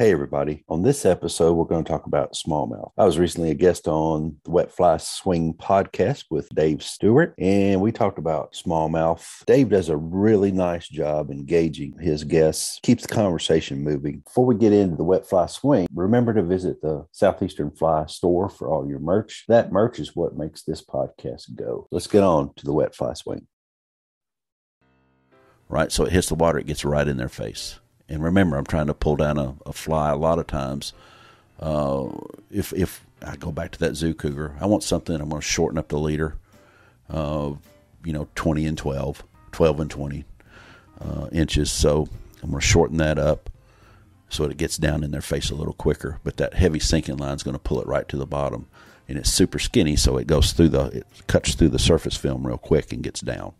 Hey, everybody. On this episode, we're going to talk about smallmouth. I was recently a guest on the Wet Fly Swing podcast with Dave Stewart, and we talked about smallmouth. Dave does a really nice job engaging his guests, keeps the conversation moving. Before we get into the Wet Fly Swing, remember to visit the Southeastern Fly store for all your merch. That merch is what makes this podcast go. Let's get on to the Wet Fly Swing. Right, so it hits the water, it gets right in their face. And remember, I'm trying to pull down a fly a lot of times. If I go back to that zoo cougar, I want something, I'm going to shorten up the leader, 20 and 12 and 20 inches. So I'm going to shorten that up so it gets down in their face a little quicker. But that heavy sinking line is going to pull it right to the bottom. And it's super skinny, so it cuts through the surface film real quick and gets down.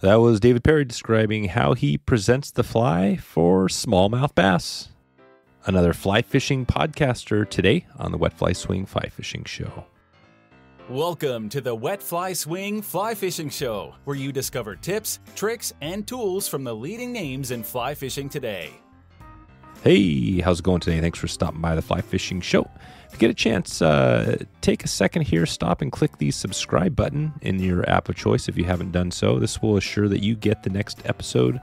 That was David Perry describing how he presents the fly for smallmouth bass. Another fly fishing podcaster today on the Wet Fly Swing Fly Fishing Show. Welcome to the Wet Fly Swing Fly Fishing Show, where you discover tips, tricks, and tools from the leading names in fly fishing today. Hey, how's it going today? Thanks for stopping by the Fly Fishing Show. If you get a chance, take a second here, stop and click the subscribe button in your app of choice if you haven't done so. This will assure that you get the next episode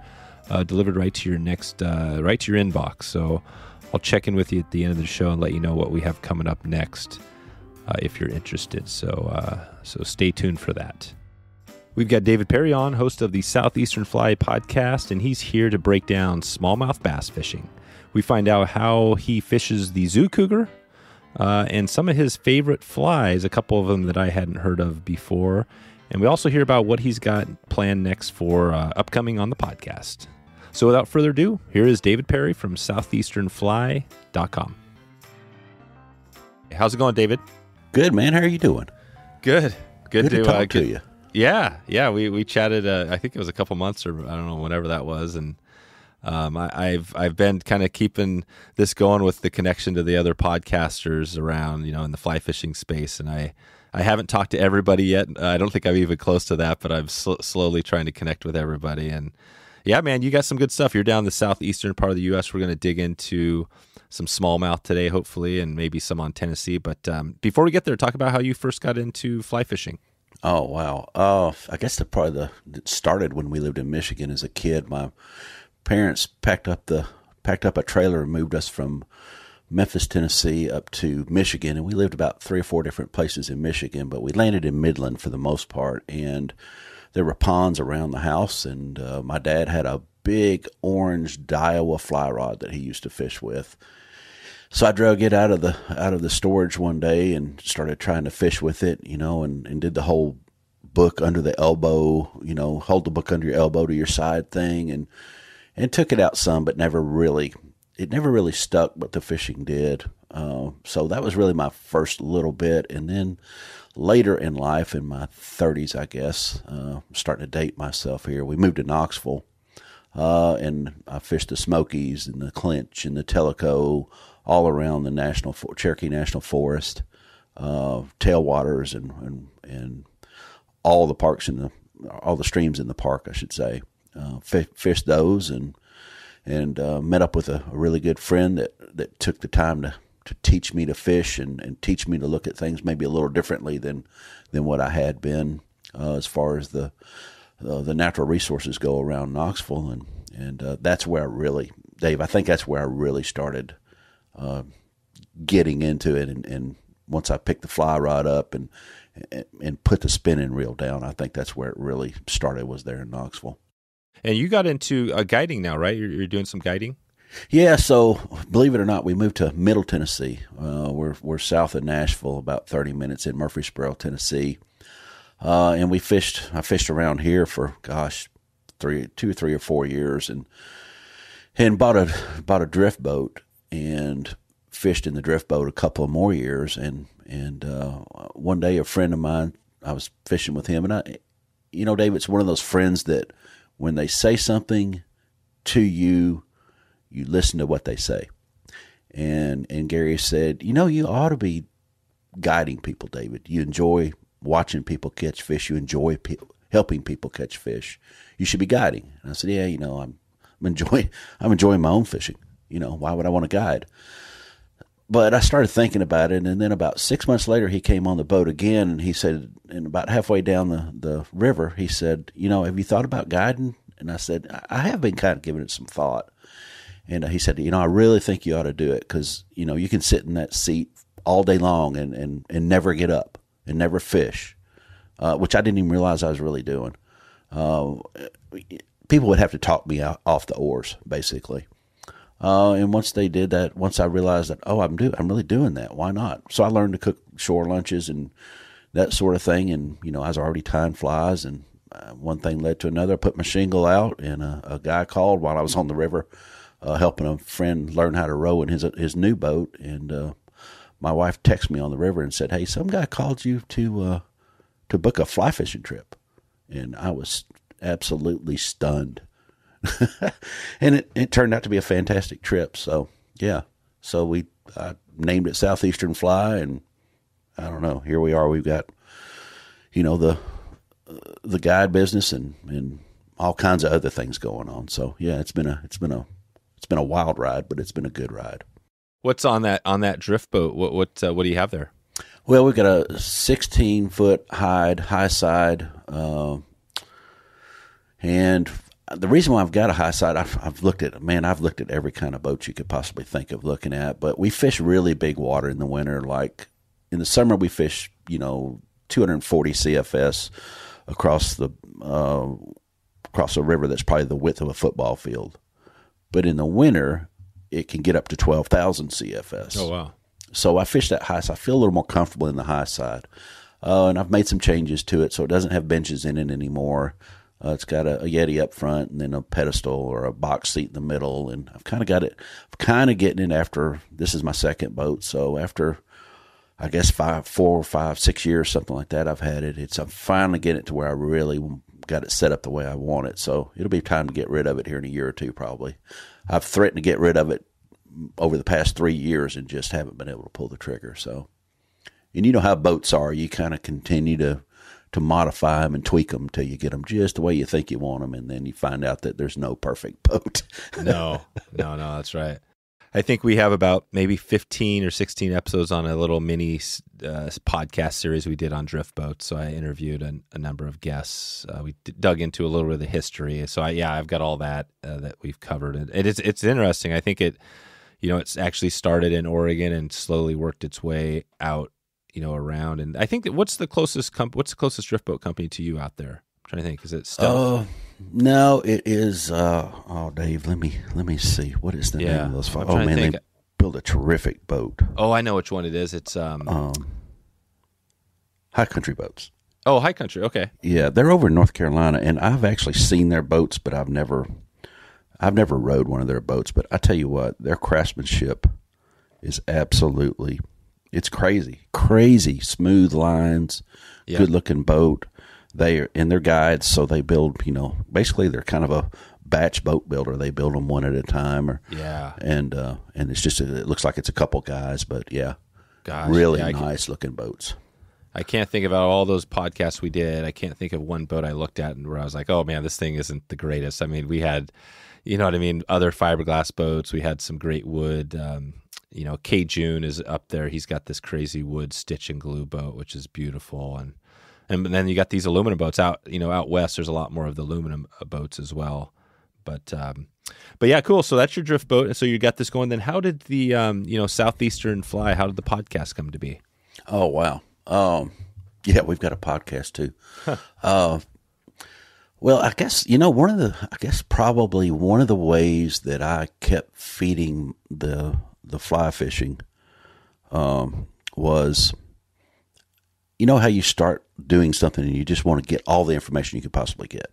delivered right to your inbox. So I'll check in with you at the end of the show and let you know what we have coming up next if you're interested. So stay tuned for that. We've got David Perry on, host of the Southeastern Fly podcast, and he's here to break down smallmouth bass fishing. We find out how he fishes the zoo cougar, and some of his favorite flies, a couple of them that I hadn't heard of before. And we also hear about what he's got planned next for upcoming on the podcast. So without further ado, here is David Perry from southeasternfly.com. How's it going, David? Good, man. How are you doing? Good. Good to talk to you. Yeah. We chatted, I think it was a couple months or I don't know, whenever that was. And I've been kind of keeping this going with the connection to the other podcasters around, in the fly fishing space. And I haven't talked to everybody yet. I don't think I'm even close to that, but I'm slowly trying to connect with everybody. And yeah, man, you got some good stuff. You're down the southeastern part of the U.S. We're going to dig into some smallmouth today, hopefully, and maybe some on Tennessee. But before we get there, talk about how you first got into fly fishing. Oh, wow. I guess it started when we lived in Michigan as a kid. My parents packed up a trailer and moved us from Memphis, Tennessee up to Michigan, and we lived about 3 or 4 different places in Michigan, but we landed in Midland for the most part, and there were ponds around the house, and my dad had a big orange Daiwa fly rod that he used to fish with. So I drug it out of the storage one day and started trying to fish with it, and did the whole book under the elbow, hold the book under your elbow to your side thing, and took it out some, but never really stuck, but the fishing did. So that was really my first little bit. And then later in life, in my 30s, I guess, starting to date myself here, we moved to Knoxville, and I fished the Smokies and the Clinch and the Tellico all around the Cherokee National Forest, tailwaters and all the parks all the streams in the park, I should say. Fished those and met up with a really good friend that took the time to teach me to fish and teach me to look at things maybe a little differently than what I had been as far as the natural resources go around Knoxville, and that's where I think that's where I really started getting into it, and once I picked the fly rod up and put the spinning reel down, I think that's where it really started, was there in Knoxville. And you got into guiding now, right? You're doing some guiding? Yeah, so believe it or not, we moved to Middle Tennessee. We're south of Nashville, about 30 minutes in Murfreesboro, Tennessee. And I fished around here for, 2 or 3 or 4 years, and bought a drift boat and fished in the drift boat a couple of more years. And one day a friend of mine, I was fishing with him, and Dave, it's one of those friends that when they say something to you, you listen to what they say. And Gary said, you ought to be guiding people, David. You enjoy watching people catch fish. You enjoy helping people catch fish. You should be guiding. And I said, yeah, I'm enjoying my own fishing. Why would I want to guide? But I started thinking about it, and then about 6 months later, he came on the boat again, and he said, and about halfway down the river, he said, have you thought about guiding? And I said, I have been kind of giving it some thought. And he said, I really think you ought to do it because, you can sit in that seat all day long and never get up and never fish, which I didn't even realize I was really doing. People would have to talk me off the oars, basically. And once they did that, once I realized that, I'm really doing that. Why not? So I learned to cook shore lunches and that sort of thing. And, I was already tying flies, and one thing led to another. I put my shingle out, and a guy called while I was on the river, helping a friend learn how to row in his new boat. And my wife texted me on the river and said, "Hey, some guy called you to book a fly fishing trip." And I was absolutely stunned. And it turned out to be a fantastic trip. So, yeah. So I named it Southeastern Fly, and I don't know, here we are. We've got, the guide business and all kinds of other things going on. So, yeah, it's been a wild ride, but it's been a good ride. What's on that drift boat? What do you have there? Well, we've got a 16-foot high side, and the reason why I've got a high side, I've looked at every kind of boat you could possibly think of looking at, but we fish really big water in the winter. Like in the summer, we fish, 240 CFS across a river that's probably the width of a football field. But in the winter, it can get up to 12,000 CFS. Oh, wow. So I fish that high side. I feel a little more comfortable in the high side. And I've made some changes to it so it doesn't have benches in it anymore. It's got a Yeti up front and then a pedestal or a box seat in the middle. And I've kind of got it, getting it after, this is my second boat. So after, I guess 4 or 5, 6 years, something like that, I've had it. I'm finally getting it to where I really got it set up the way I want it. So it'll be time to get rid of it here in a year or two, probably. I've threatened to get rid of it over the past 3 years and just haven't been able to pull the trigger. So, and you know how boats are. You kind of continue to modify them and tweak them until you get them just the way you think you want them, and then you find out that there's no perfect boat. No, that's right. I think we have about maybe 15 or 16 episodes on a little mini podcast series we did on drift boats. So I interviewed a number of guests. We dug into a little bit of the history. So I've got all that that we've covered. And it's interesting. I think it's actually started in Oregon and slowly worked its way out, around. And I think that what's the closest drift boat company to you out there? I'm trying to think. Is it Stealth? No, it is. Dave, let me see. What is the name of those five? Oh man, they build a terrific boat. Oh, I know which one it is. It's High Country Boats. Oh, High Country. Okay. Yeah, they're over in North Carolina, and I've actually seen their boats, but I've never rode one of their boats. But I tell you what, their craftsmanship is absolutely, it's crazy smooth lines, good looking boat. They are in their guides, so they build, basically they're kind of a batch boat builder. They build them one at a time, and it's just it looks like it's a couple guys, but really nice looking boats. I can't think about all those podcasts we did. I can't think of one boat I looked at and where I was like, oh man, this thing isn't the greatest. I mean, we had, other fiberglass boats. We had some great wood. K. June is up there. He's got this crazy wood stitch and glue boat, which is beautiful, and then you got these aluminum boats out west. There's a lot more of the aluminum boats as well. But yeah, cool. So that's your drift boat. So you got this going. Then how did the, Southeastern Fly, how did the podcast come to be? Oh, wow. We've got a podcast too. Well, I guess, probably one of the ways that I kept feeding the fly fishing, was, how you start doing something and you just want to get all the information you could possibly get,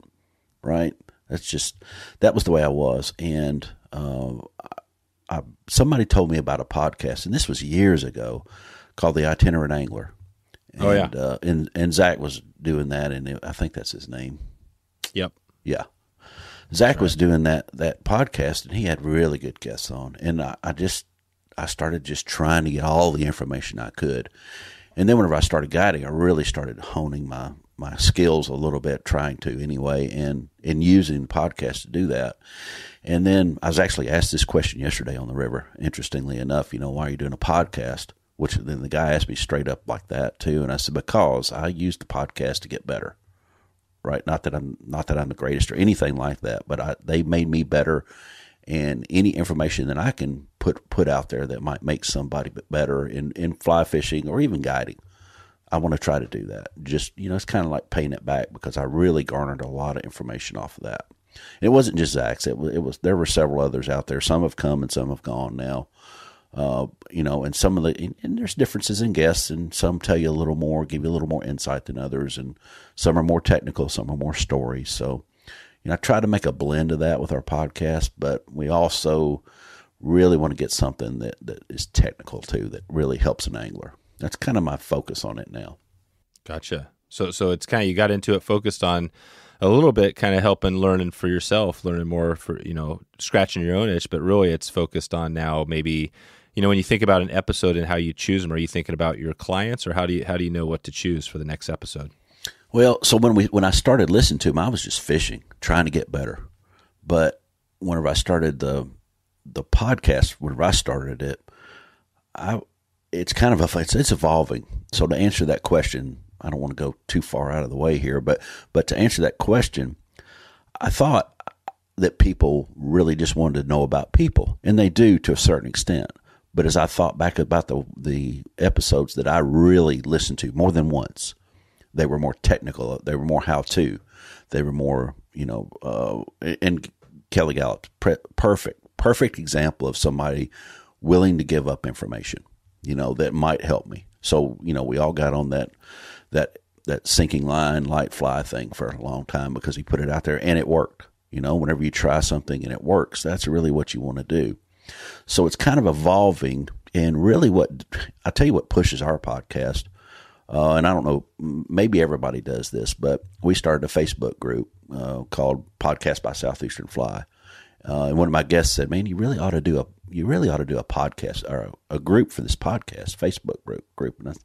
right? That was the way I was. And somebody told me about a podcast, and this was years ago, called The Itinerant Angler. And, and Zach was doing that, and I think that's his name. Yep. Yeah. Zach was doing that podcast, and he had really good guests on. And I started just trying to get all the information I could. And then whenever I started guiding, I really started honing my my skills a little bit, trying to anyway, and using podcasts to do that. And then I was actually asked this question yesterday on the river, interestingly enough, why are you doing a podcast? Which then the guy asked me straight up like that too. And I said, because I use the podcast to get better, right? Not that I'm the greatest or anything like that, but they made me better. And any information that I can put out there that might make somebody better in fly fishing or even guiding, I want to try to do that. Just, it's kind of like paying it back, because I really garnered a lot of information off of that. And it wasn't just Zach's. There were several others out there. Some have come and some have gone now. And some of and there's differences in guests, and some tell you a little more, give you a little more insight than others, and some are more technical, some are more stories. So, I try to make a blend of that with our podcast, but we also really want to get something that is technical too, that really helps an angler. That's kind of my focus on it now. Gotcha. So it's kind of, you got into it focused on a little bit kind of helping learning for yourself, learning more for, scratching your own itch, but really it's focused on now maybe, when you think about an episode and how you choose them, are you thinking about your clients, or how do you know what to choose for the next episode? Well, so when I started listening to them, I was just fishing, trying to get better. But whenever I started the podcast, whenever I started it, it's kind of it's evolving. So to answer that question, I don't want to go too far out of the way here, but to answer that question, I thought that people really just wanted to know about people, and they do to a certain extent. But as I thought back about the episodes that I really listened to more than once, they were more technical. They were more how-to. They were more, and Kelly Gallup, perfect example of somebody willing to give up information, that might help me. So, we all got on that sinking line light fly thing for a long time because he put it out there and it worked. Whenever you try something and it works, that's really what you want to do. So it's kind of evolving, and really I tell you what pushes our podcast, and I don't know, maybe everybody does this, but we started a Facebook group called Podcast by Southeastern Fly. And one of my guests said, "Man, you really ought to do a podcast or a group for this podcast, Facebook group." And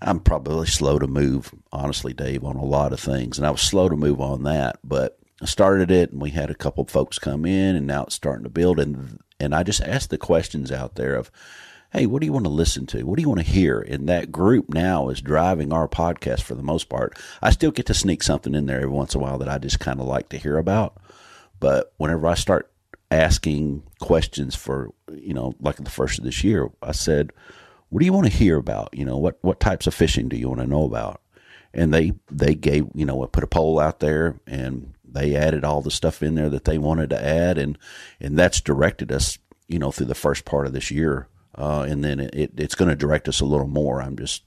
I'm probably slow to move, honestly, Dave, on a lot of things, and I was slow to move on that, but I started it, and we had a couple of folks come in, and now it's starting to build, and I just asked the questions out there of, hey, what do you want to listen to? What do you want to hear? And that group now is driving our podcast for the most part. I still get to sneak something in there every once in a while that I just kind of like to hear about. But whenever I start asking questions for, like the first of this year, I said, what do you want to hear about? What types of fishing do you want to know about? And they gave, I put a poll out there, and they added all the stuff in there that they wanted to add. And that's directed us, through the first part of this year. And then it's going to direct us a little more. I'm just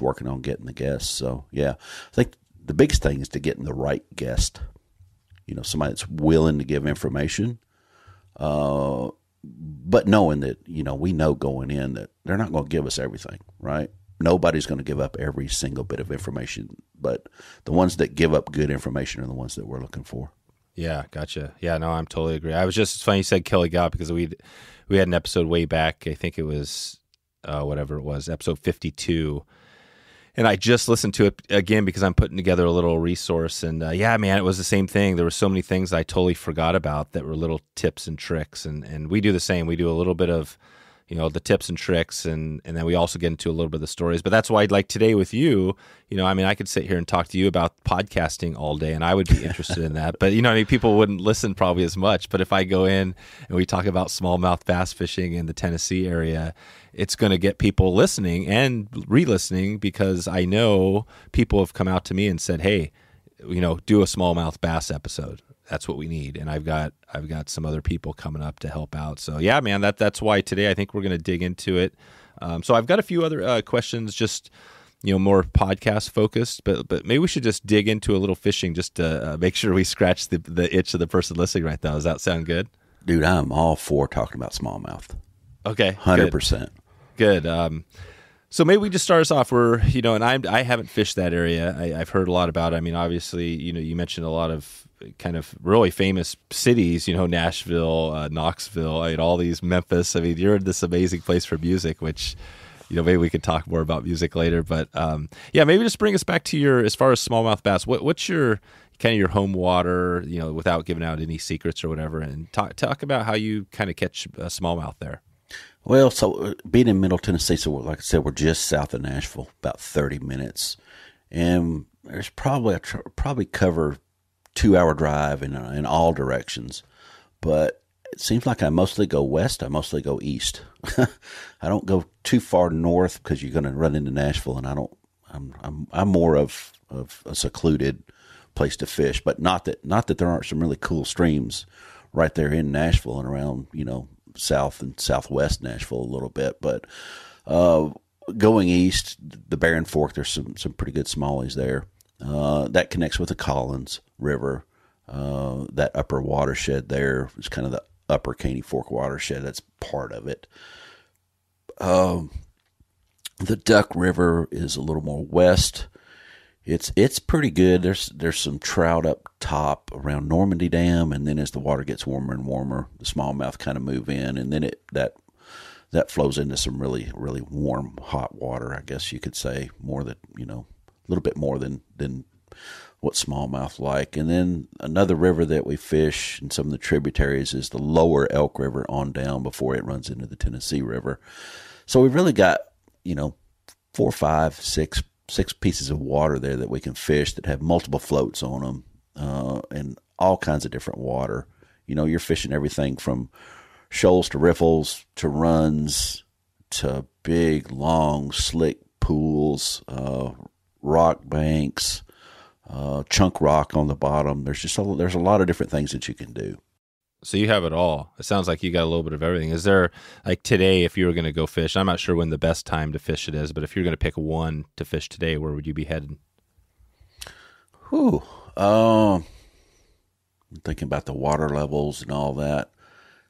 working on getting the guests. So yeah, I think the biggest thing is to getting the right guest, somebody that's willing to give information, but knowing that, we know going in that they're not going to give us everything, right? Nobody's going to give up every single bit of information, but the ones that give up good information are the ones that we're looking for. Yeah, gotcha. Yeah, no, I'm totally agree. I was just, it's funny you said Kelly Gallup, because we had an episode way back, I think it was, whatever it was, episode 52, and I just listened to it again because I'm putting together a little resource, and yeah, man, it was the same thing. There were so many things I totally forgot about that were little tips and tricks, and we do the same. We do a little bit of, the tips and tricks, and then we also get into a little bit of the stories. But that's why, like today with you, I could sit here and talk to you about podcasting all day, and I would be interested in that. But, people wouldn't listen probably as much. But if I go in and we talk about smallmouth bass fishing in the Tennessee area, it's going to get people listening and re-listening, because I know people have come out to me and said, hey, do a smallmouth bass episode. That's what we need. And I've got some other people coming up to help out. So yeah, man, that's why today I think we're going to dig into it. So I've got a few other questions, just, more podcast focused, but maybe we should just dig into a little fishing just to make sure we scratch the itch of the person listening right now. Does that sound good? Dude, I'm all for talking about smallmouth. Okay. 100%. Good. So maybe we just start us off. We're, and I haven't fished that area. I've heard a lot about it. I mean, obviously, you mentioned a lot of kind of really famous cities, Nashville, Knoxville, all these, Memphis. I mean, you're in this amazing place for music, which, maybe we could talk more about music later. But yeah, maybe just bring us back to as far as smallmouth bass. What's your kind of your home water? Without giving out any secrets or whatever, and talk about how you kind of catch a smallmouth there. Well, so being in Middle Tennessee, so like I said, we're just south of Nashville, about 30 minutes, and there's probably cover 2-hour drive in all directions, but it seems like I mostly go west. I mostly go east. I don't go too far north because you're going to run into Nashville, and I'm more of a secluded place to fish. But not that there aren't some really cool streams right there in Nashville and around south and southwest Nashville a little bit. But going east, the Barren Fork, there's some pretty good smallies there. That connects with the Collins River. That upper watershed there is kind of the upper Caney Fork watershed. That's part of it. The Duck River is a little more west. It's pretty good. There's some trout up top around Normandy Dam, and then as the water gets warmer and warmer, the smallmouth kind of move in, and then that flows into some really, really warm, hot water, I guess you could say, more than a little bit more than what smallmouth like. And then another river that we fish in some of the tributaries is the lower Elk River on down before it runs into the Tennessee River. So we've really got 4, 5, 6 pieces of water there that we can fish that have multiple floats on them, and all kinds of different water. You're fishing everything from shoals to riffles to runs to big, long, slick pools, rock banks, chunk rock on the bottom. There's a lot of different things that you can do. So you have it all. It sounds like you got a little bit of everything. Is there, like today, if you were going to go fish, I'm not sure when the best time to fish it is, but if you're going to pick one to fish today, where would you be headed? I'm thinking about the water levels and all that.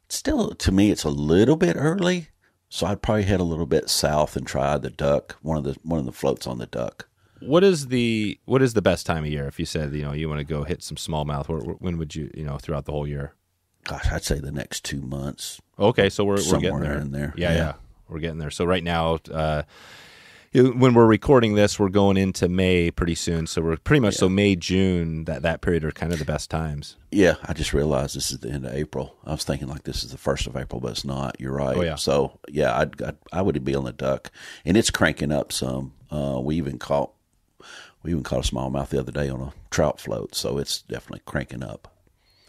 Still, to me, it's a little bit early, so I'd probably head a little bit south and try the Duck, one of the floats on the Duck. What is the best time of year? If you said, you want to go hit some smallmouth, when would you, throughout the whole year? Gosh, I'd say the next 2 months. Okay, so we're getting there. In there. Yeah, we're getting there. So right now, when we're recording this, we're going into May pretty soon. So we're pretty much so May, June, that period are kind of the best times. Yeah, I just realized this is the end of April. I was thinking like this is the 1st of April, but it's not. You're right. Oh, yeah. So yeah, I would be on the Duck, and it's cranking up some. We even caught a smallmouth the other day on a trout float, so it's definitely cranking up.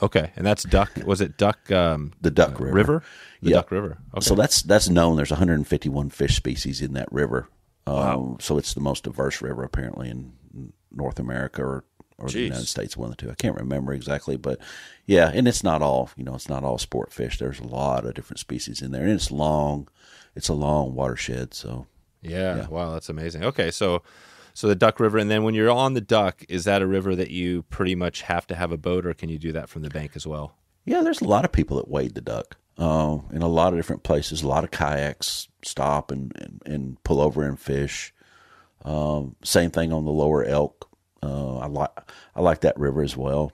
Okay, and that's Duck. Was it Duck? The Duck River. The Duck River. Okay. So that's known. There's 151 fish species in that river. Wow. So it's the most diverse river apparently in North America or the United States, one of the two. I can't remember exactly, but yeah, and it's not all it's not all sport fish. There's a lot of different species in there, and it's long. It's a long watershed. So yeah. Wow, that's amazing. Okay, so the Duck River, and then when you're on the Duck, is that a river that you pretty much have to have a boat, or can you do that from the bank as well? Yeah, there's a lot of people that wade the Duck in a lot of different places. A lot of kayaks stop and pull over and fish. Same thing on the lower Elk. I like that river as well.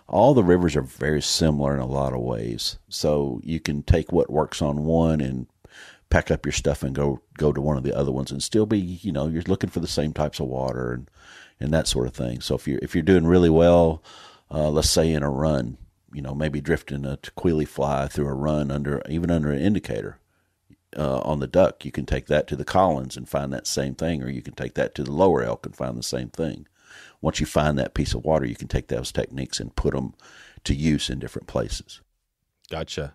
All the rivers are very similar in a lot of ways. So you can take what works on one and pack up your stuff and go to one of the other ones and still be, you're looking for the same types of water and that sort of thing. So if you're doing really well, let's say in a run, maybe drifting a Tequeely fly through a run under an indicator on the Duck, you can take that to the Collins and find that same thing, or you can take that to the lower Elk and find the same thing. Once you find that piece of water, you can take those techniques and put them to use in different places. Gotcha.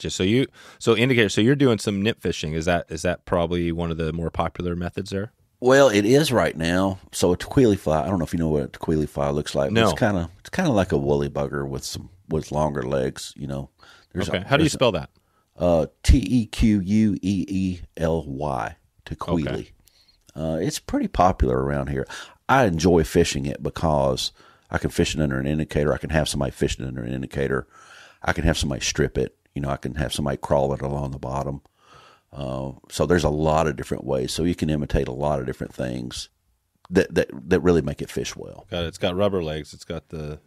So indicator. So you're doing some nip fishing. Is that probably one of the more popular methods there? Well, it is right now. So a Tequeely fly. I don't know if you know what a Tequeely fly looks like. No. It's kind of like a woolly bugger with longer legs. Okay. How do you spell that? Tequeely. Tequeely. Okay. It's pretty popular around here. I enjoy fishing it because I can fish it under an indicator. I can have somebody fishing it under an indicator. I can have somebody strip it. I can have somebody crawl it along the bottom. So there's a lot of different ways. So you can imitate a lot of different things that really make it fish well. Got it. It's got rubber legs. It's got the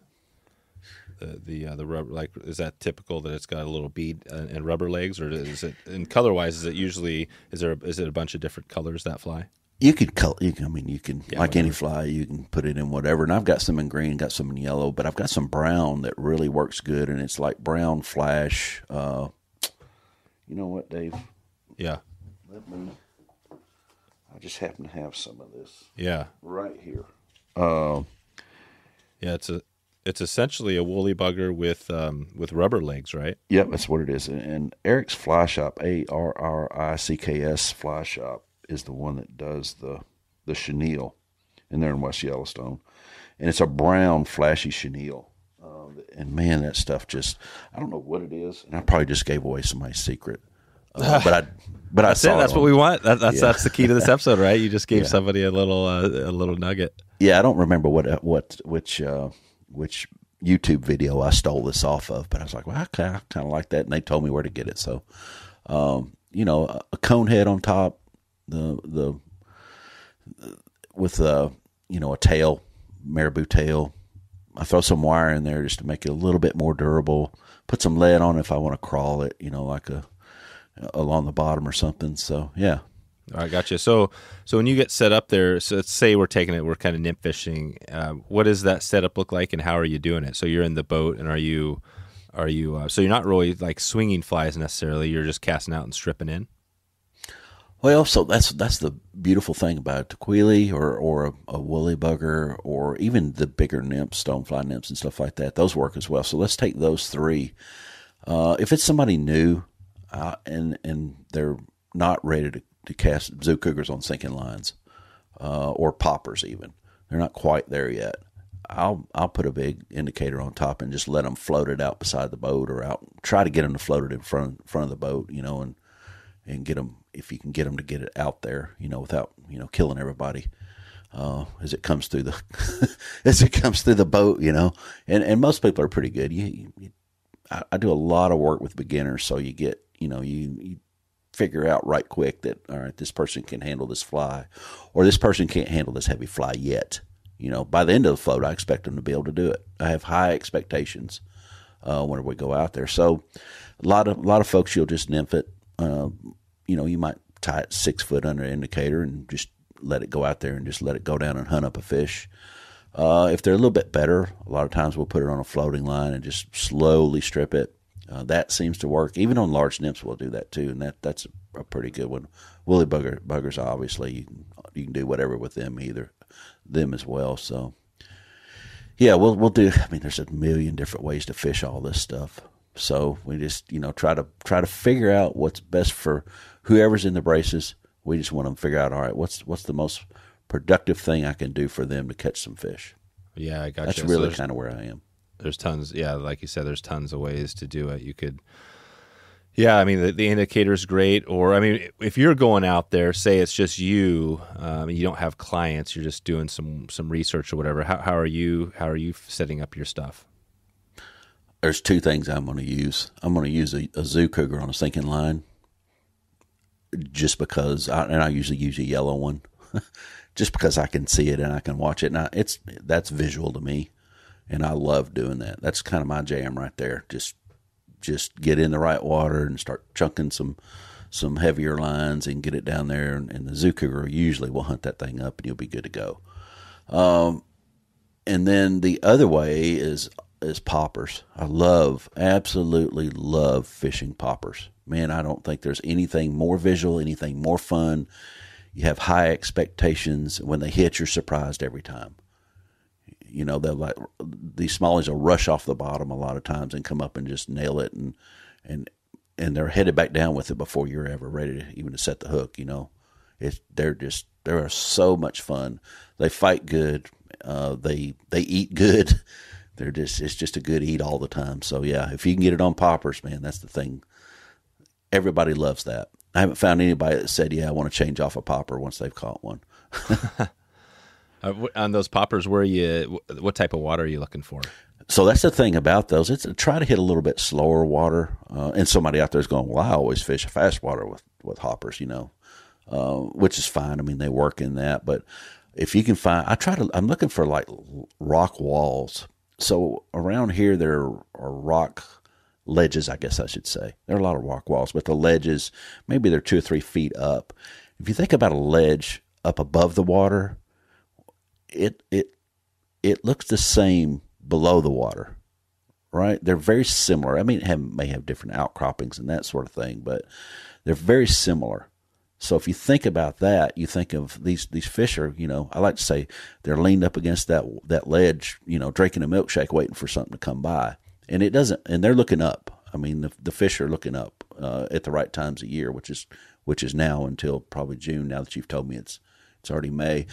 the rubber, like, is that typical that it's got a little bead and rubber legs, or is it, and color wise, is it a bunch of different colors that fly? You could color. You can like whatever. any fly, you can put it in whatever. And I've got some in green, got some in yellow, but I've got some brown that really works good, and it's like brown flash. You know what, Dave? Yeah. I just happen to have some of this. Yeah. Right here. Yeah, it's essentially a woolly bugger with rubber legs, right? Yep, that's what it is. And Eric's Fly Shop, ARRICKS Fly Shop, is the one that does the chenille, and they're in West Yellowstone. And it's a brown, flashy chenille. And man, that stuff just, I don't know what it is. And I probably just gave away somebody's secret. But I That's saw it. That's it what we want. That's the key to this episode, right? You just gave Yeah. somebody a little nugget. Yeah, I don't remember which YouTube video I stole this off of, but I was like, well, I kind of like that, and they told me where to get it. So, a cone head on top, with a tail, marabou tail. I throw some wire in there just to make it a little bit more durable. Put some lead on if I want to crawl it, like along the bottom or something. So yeah. All right, gotcha. So when you get set up there, so let's say we're kind of nymph fishing. What does that setup look like, and how are you doing it? So you're in the boat, and are you so you're not really like swinging flies necessarily. You're just casting out and stripping in. Well, so that's the beautiful thing about Tequeely or a woolly bugger, or even the bigger nymphs, stonefly nymphs and stuff like that. Those work as well. So let's take those three. If it's somebody new and they're not ready to cast zoo cougars on sinking lines, or poppers even, they're not quite there yet, I'll put a big indicator on top and just let them float it out beside the boat, or try to get them to float it in front of the boat, and get them, if you can get them to get it out there, without, killing everybody, as it comes through the boat, and most people are pretty good. I do a lot of work with beginners. So you get, you figure out right quick that, all right, this person can handle this fly, or this person can't handle this heavy fly yet. By the end of the float, I expect them to be able to do it. I have high expectations, whenever we go out there. So a lot of folks, you'll just nymph it. You might tie it 6 foot under an indicator and just let it go out there and just let it go down and hunt up a fish. If they're a little bit better, a lot of times we'll put it on a floating line and just slowly strip it. That seems to work. Even on large nymphs, we'll do that too, and that's a pretty good one. Woolly buggers, obviously, you can do whatever with them, either them as well. So, yeah, we'll do. I mean, there's a million different ways to fish all this stuff. So we just try to figure out what's best for whoever's in the braces. We just want them to figure out, all right, what's the most productive thing I can do for them to catch some fish. Yeah, I got you. That's really kind of where I am. There's tons, yeah, like you said, there's tons of ways to do it. You could, yeah, I mean, the indicator's great. Or, I mean, if you're going out there, say it's just you, you don't have clients, you're just doing some research or whatever. How are you setting up your stuff? There's two things I'm going to use. I'm going to use a zoo cougar on a sinking line, just because, and I usually use a yellow one, just because I can see it and I can watch it. And that's visual to me, and I love doing that. That's kind of my jam right there. Just get in the right water and start chunking some heavier lines and get it down there. And the zoo cougar usually will hunt that thing up, and you'll be good to go. And then the other way is poppers. I absolutely love fishing poppers. Man, I don't think there's anything more visual, anything more fun. You have high expectations. When they hit, you're surprised every time. They'll these smallies will rush off the bottom a lot of times and come up and just nail it, and they're headed back down with it before you're ever ready to even set the hook. They're so much fun. They fight good. They eat good. It's just a good eat all the time. So yeah, if you can get it on poppers, man, that's the thing. Everybody loves that. I haven't found anybody that said, yeah, I want to change off a popper once they've caught one. On those poppers, what type of water are you looking for? So that's the thing about those. It's try to hit a little bit slower water. And somebody out there is going, well, I always fish fast water with hoppers, which is fine. I mean, they work in that. But if you can find, I'm looking for like rock walls, So around here there are rock ledges, I guess I should say. There are a lot of rock walls, but the ledges, maybe they're 2 or 3 feet up. If you think about a ledge up above the water, it looks the same below the water, right? They're very similar. I mean, may have different outcroppings and that sort of thing, but they're very similar. So if you think about that, you think of these fish are, I like to say they're leaned up against that ledge, drinking a milkshake, waiting for something to come by. And it doesn't, and they're looking up. I mean, the fish are looking up at the right times of year, which is now until probably June. Now that you've told me it's already May,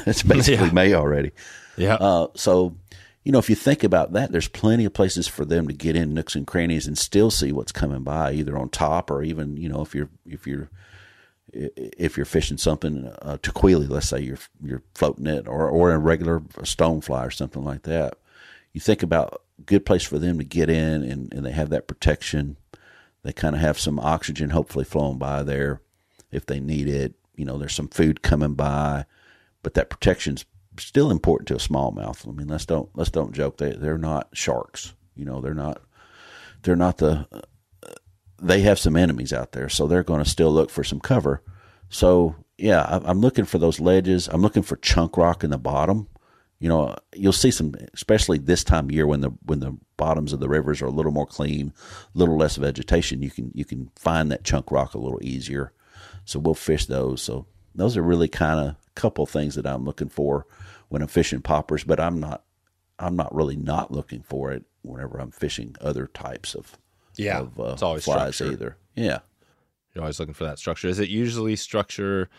it's basically May already. Yeah. So, if you think about that, there's plenty of places for them to get in nooks and crannies and still see what's coming by, either on top or even, if you're fishing something, Tequeely, let's say you're floating it, or a regular stonefly or something like that. You think about a good place for them to get in, and they have that protection. They kind of have some oxygen hopefully flowing by there if they need it. There's some food coming by, but that protection's still important to a smallmouth. I mean, let's don't joke. They're not sharks. They have some enemies out there, so they're going to still look for some cover. So yeah, I'm looking for those ledges. I'm looking for chunk rock in the bottom. You'll see some, especially this time of year when the bottoms of the rivers are a little more clean, a little less vegetation. You can find that chunk rock a little easier. So we'll fish those. So those are really kind of a couple things that I'm looking for when I'm fishing poppers. But I'm not really not looking for it whenever I'm fishing other types of it's always flies structure. either. Yeah, you're always looking for that structure. Is it usually structure,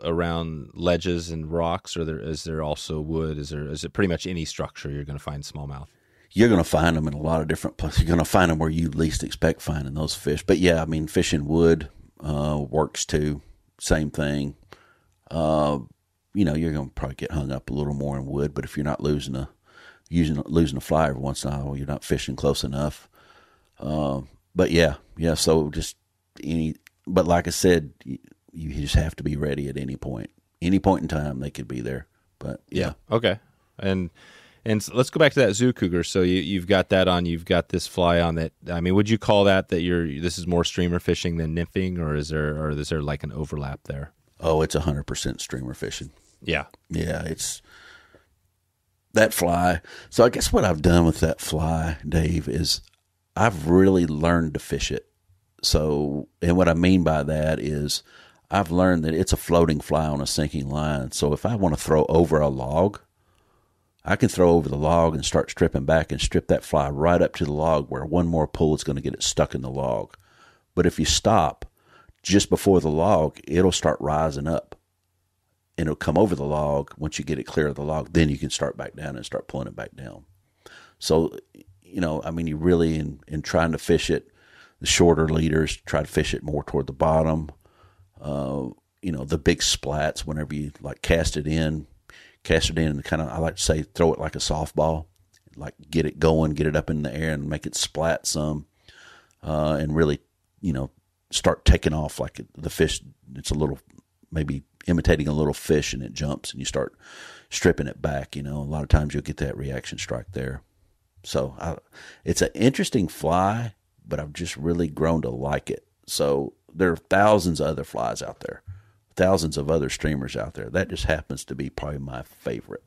around ledges and rocks, or is there also wood? Is it pretty much any structure you're going to find smallmouth? You're going to find them in a lot of different places. You're going to find them where you least expect finding those fish. But yeah, I mean, fishing wood works too. Same thing. You're going to probably get hung up a little more in wood. But if you're not losing a fly every once in a while, you're not fishing close enough. But yeah. So just but like I said, you just have to be ready at any point in time. They could be there. But yeah. Okay. And so let's go back to that zoo cougar. So you've got that on. You've got this fly on that. I mean, would you call that this is more streamer fishing than nymphing, or is there like an overlap there? Oh, it's 100% streamer fishing. Yeah. It's that fly. So I guess what I've done with that fly, Dave, is I've really learned to fish it. So, and what I mean by that is I've learned that it's a floating fly on a sinking line. So if I want to throw over a log, I can throw over the log and start stripping back and strip that fly right up to the log where one more pull is going to get it stuck in the log. But if you stop just before the log, it'll start rising up. And it'll come over the log. Once you get it clear of the log, then you can start back down and start pulling it back down. So, you really, in trying to fish it, the shorter leaders try to fish it more toward the bottom. The big splats, whenever you like cast it in and kind of, I like to say, throw it like a softball, like get it going, get it up in the air and make it splat some, and really, start taking off like the fish. It's a little, maybe imitating a little fish, and it jumps and you start stripping it back. A lot of times you'll get that reaction strike there. So it's an interesting fly, but I've just really grown to like it. So there are thousands of other flies out there, thousands of other streamers out there. That just happens to be probably my favorite.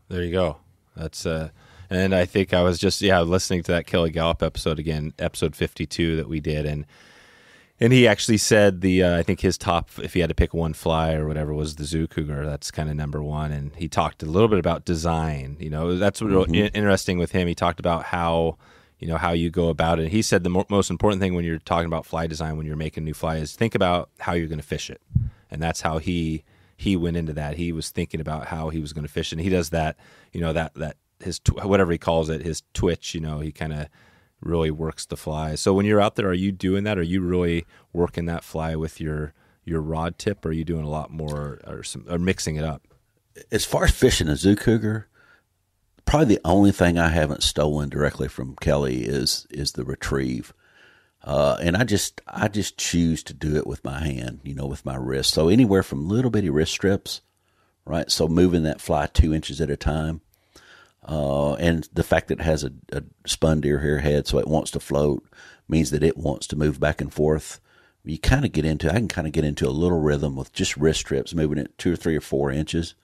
There you go. That's and I think I was just listening to that Kelly Gallup episode again, episode 52 that we did, and he actually said I think his top, if he had to pick one fly or whatever, was the zoo cougar. That's kind of number one. And he talked a little bit about design. That's interesting with him. He talked about how you go about it. He said the most important thing when you're talking about fly design, when you're making a new fly, is think about how you're going to fish it. And that's how he went into that. He was thinking about how he was going to fish it. And he does that, that his, whatever he calls it, his twitch, he kind of really works the fly. So when you're out there, are you doing that? Are you really working that fly with your rod tip? Or are you doing a lot more or mixing it up? As far as fishing a zoo cougar, probably the only thing I haven't stolen directly from Kelly is the retrieve. And I just choose to do it with my hand, with my wrist. So anywhere from little bitty wrist strips, right? So moving that fly 2 inches at a time. And the fact that it has a spun deer hair head, so it wants to float, means that it wants to move back and forth. I can kind of get into a little rhythm with just wrist strips, moving it 2 or 3 or 4 inches,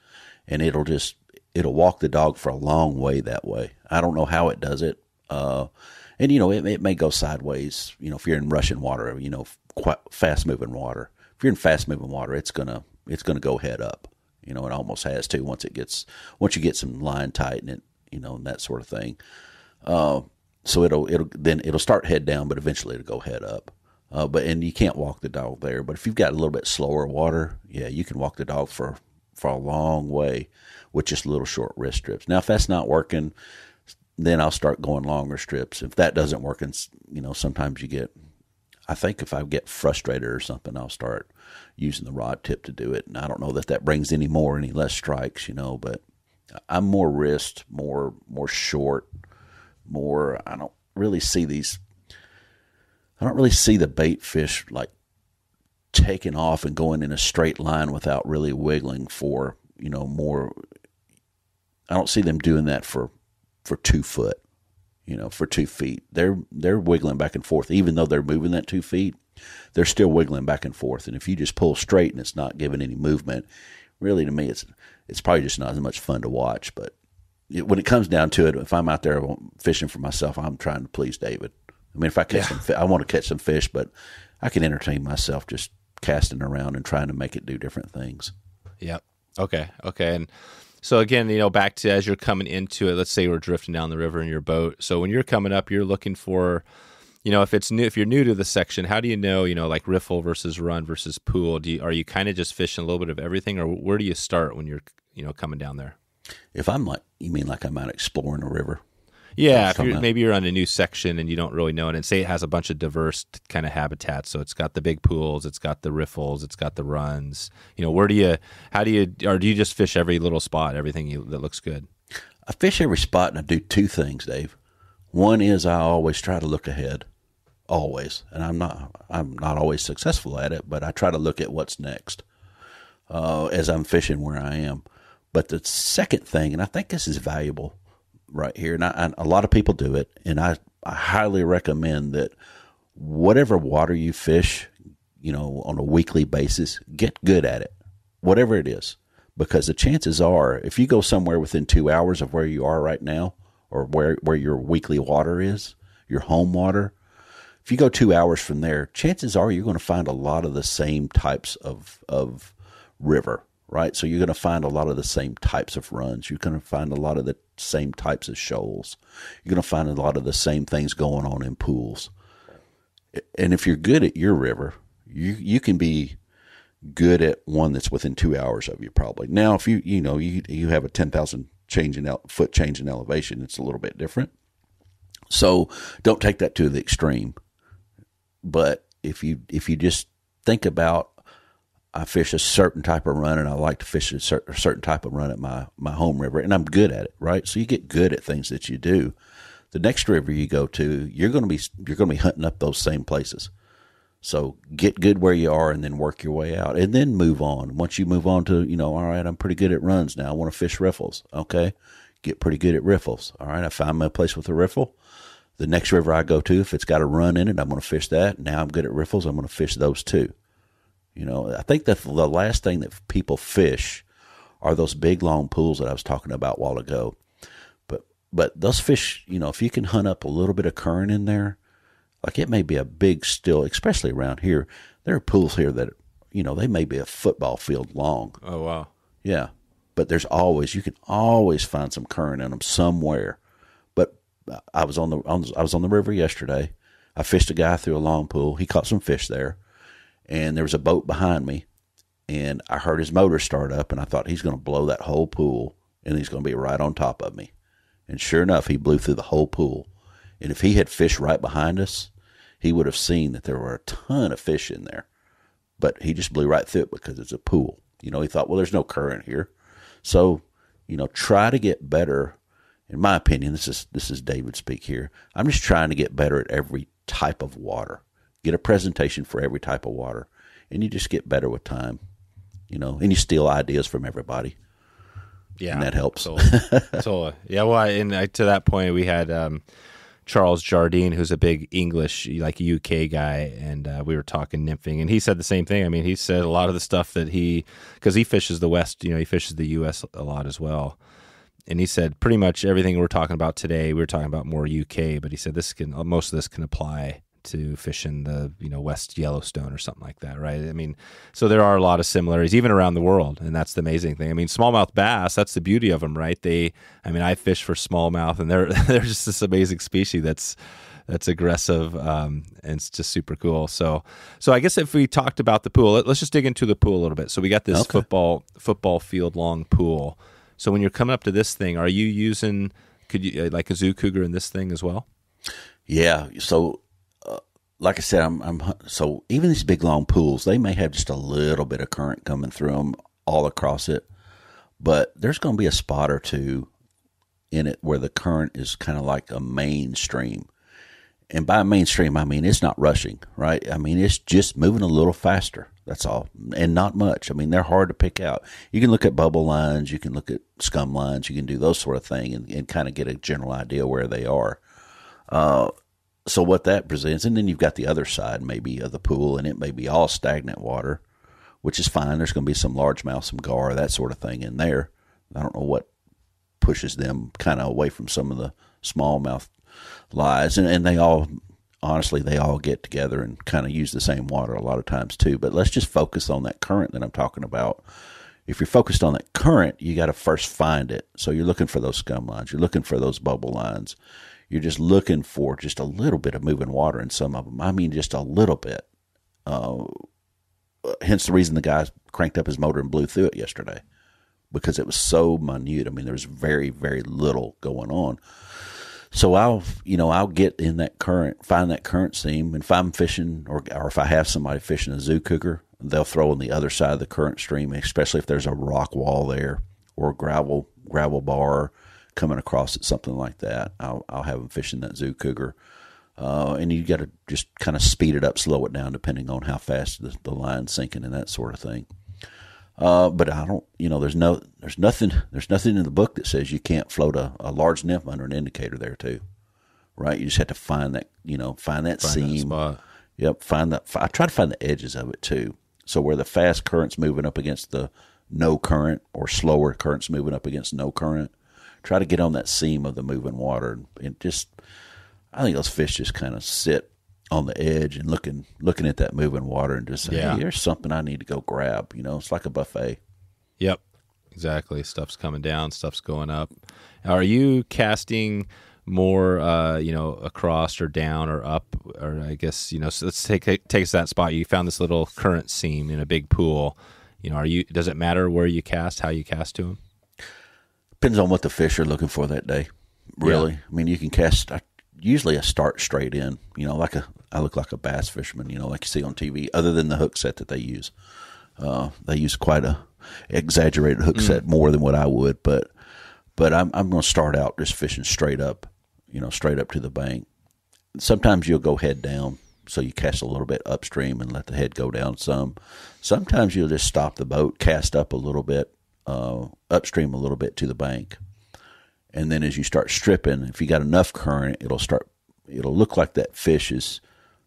and it'll walk the dog for a long way that way. I don't know how it does it. And it may go sideways, if you're in rushing water, quite fast moving water. If you're in fast moving water, it's going to go head up. It almost has to once you get some line tight and it, and that sort of thing. So it'll start head down, but eventually it'll go head up. And you can't walk the dog there. But if you've got a little bit slower water, yeah, you can walk the dog for a long way with just little short wrist strips. Now, if that's not working, then I'll start going longer strips. If that doesn't work, and sometimes I think if I get frustrated or something, I'll start using the rod tip to do it. And I don't know that brings any less strikes, but I'm more wrist, more short, more. I don't really see the bait fish like taking off and going in a straight line without really wiggling for, more. I don't see them doing that for 2 foot, for 2 feet. They're wiggling back and forth. Even though they're moving that 2 feet, they're still wiggling back and forth. And if you just pull straight and it's not giving any movement, really to me, it's probably just not as much fun to watch. But when it comes down to it, if I'm out there fishing for myself, I'm trying to please David. I mean, if I catch I want to catch some fish, but I can entertain myself just casting around and trying to make it do different things. Yep. Okay. And so again, back to as you're coming into it, let's say we're drifting down the river in your boat. So when you're coming up, you're looking for, if you're new to the section, how do you know, like riffle versus run versus pool? Are you kind of just fishing a little bit of everything, or where do you start when you're, coming down there? If I'm you mean like I'm out exploring a river? Yeah, maybe you're on a new section and you don't really know it, and say it has a bunch of diverse kind of habitats. So it's got the big pools, it's got the riffles, it's got the runs. Or do you just fish every little spot, everything that looks good? I fish every spot, and I do 2 things, Dave. One is I always try to look ahead, always, and I'm not always successful at it, but I try to look at what's next as I'm fishing where I am. But the second thing, and I think this is valuable right here, and a lot of people do it, and I highly recommend that whatever water you fish, on a weekly basis, get good at it, whatever it is, because the chances are, if you go somewhere within 2 hours of where you are right now, or where your weekly water is, your home water, if you go 2 hours from there, chances are you're going to find a lot of the same types of river. Right, so you're going to find a lot of the same types of runs. You're going to find a lot of the same types of shoals. You're going to find a lot of the same things going on in pools. And if you're good at your river, you can be good at one that's within 2 hours of you probably. Now, if you have a 10,000 foot change in elevation, it's a little bit different. So don't take that to the extreme. But if you just think about, I fish a certain type of run, and I like to fish a certain type of run at my home river, and I'm good at it, right? So you get good at things that you do. The next river you go to, you're going to be hunting up those same places. So get good where you are, and then work your way out, and then move on. Once you move on to, all right, I'm pretty good at runs now. I want to fish riffles. Okay, get pretty good at riffles. All right, I found my place with a riffle. The next river I go to, if it's got a run in it, I'm going to fish that. Now I'm good at riffles. I'm going to fish those too. I think that the last thing that people fish are those big, long pools that I was talking about a while ago. But those fish, if you can hunt up a little bit of current in there, like it may be a big still, especially around here. There are pools here that, they may be a football field long. Oh, wow. Yeah. But you can always find some current in them somewhere. But I was on the river yesterday. I fished a guy through a long pool. He caught some fish there. And there was a boat behind me, and I heard his motor start up, and I thought he's going to blow that whole pool, and he's going to be right on top of me. And sure enough, he blew through the whole pool. And if he had fish right behind us, he would have seen that there were a ton of fish in there. But he just blew right through it because it's a pool. He thought, well, there's no current here. So, try to get better. In my opinion, this is David speak here. I'm just trying to get better at every type of water. Get a presentation for every type of water, and you just get better with time, and you steal ideas from everybody. Yeah, and that helps. Totally. Yeah, well, to that point, we had Charles Jardine, who's a big English, like UK guy, and we were talking nymphing, and he said the same thing. I mean, he said a lot of the stuff that because he fishes the West, he fishes the US a lot as well. And he said pretty much everything we're talking about today, we were talking about more UK, but he said most of this can apply to fishing the West Yellowstone or something like that, right? I mean, so there are a lot of similarities even around the world, and that's the amazing thing. I mean, smallmouth bass, that's the beauty of them, right? I fish for smallmouth, and they're just this amazing species that's aggressive, and it's just super cool. So I guess if we talked about the pool, let's just dig into the pool a little bit. So we got this football field long pool. So when you're coming up to this thing, are you using like a zoo cougar in this thing as well? Yeah. So like I said, so even these big long pools, they may have just a little bit of current coming through them all across it, but there's going to be a spot or two in it where the current is kind of like a mainstream. And by mainstream, I mean it's not rushing, right? I mean it's just moving a little faster. That's all, and not much. I mean they're hard to pick out. You can look at bubble lines, you can look at scum lines, you can do those sort of things and kind of get a general idea where they are. So what that presents, and then you've got the other side maybe of the pool, and it may be all stagnant water, which is fine. There's going to be some largemouth, some gar, that sort of thing in there. I don't know what pushes them kind of away from some of the smallmouth lies, and they all, honestly, they all get together and kind of use the same water a lot of times too. But let's just focus on that current that I'm talking about. If you're focused on that current, you got to first find it. So you're looking for those scum lines, you're looking for those bubble lines. You're just looking for just a little bit of moving water in some of them. I mean, just a little bit. Hence the reason the guy cranked up his motor and blew through it yesterday, because it was so minute. I mean, there was very, very little going on. So I'll get in that current, find that current seam, and if I'm fishing or if I have somebody fishing a zoo cougar, they'll throw on the other side of the current stream, especially if there's a rock wall there or gravel bar coming across it, something like that. I'll have them fishing that zoo cougar, and you got to just kind of speed it up, slow it down, depending on how fast the line's sinking and that sort of thing. But I don't, there's nothing in the book that says you can't float a large nymph under an indicator there too, right? You just have to find that, find that seam. That spot. Yep, I try to find the edges of it too. So where the fast current's moving up against the no current, or slower current's moving up against no current. Try to get on that seam of the moving water, and just, I think those fish just kind of sit on the edge and looking at that moving water and just say, hey, here's something I need to go grab. It's like a buffet. Yep, exactly. Stuff's coming down, stuff's going up. Are you casting more, across or down or up? Or I guess, so let's take us to that spot. You found this little current seam in a big pool. Does it matter where you cast, how you cast to them? Depends on what the fish are looking for that day, really. Yeah. I mean, you can cast, usually I start straight in, I look like a bass fisherman, like you see on TV, other than the hook set that they use. They use quite a exaggerated hook set, more than what I would, but I'm going to start out just fishing straight up, straight up to the bank. Sometimes you'll go head down, so you cast a little bit upstream and let the head go down some. Sometimes you'll just stop the boat, cast up a little bit, upstream a little bit to the bank, and then as you start stripping, if you got enough current, it'll look like that fish is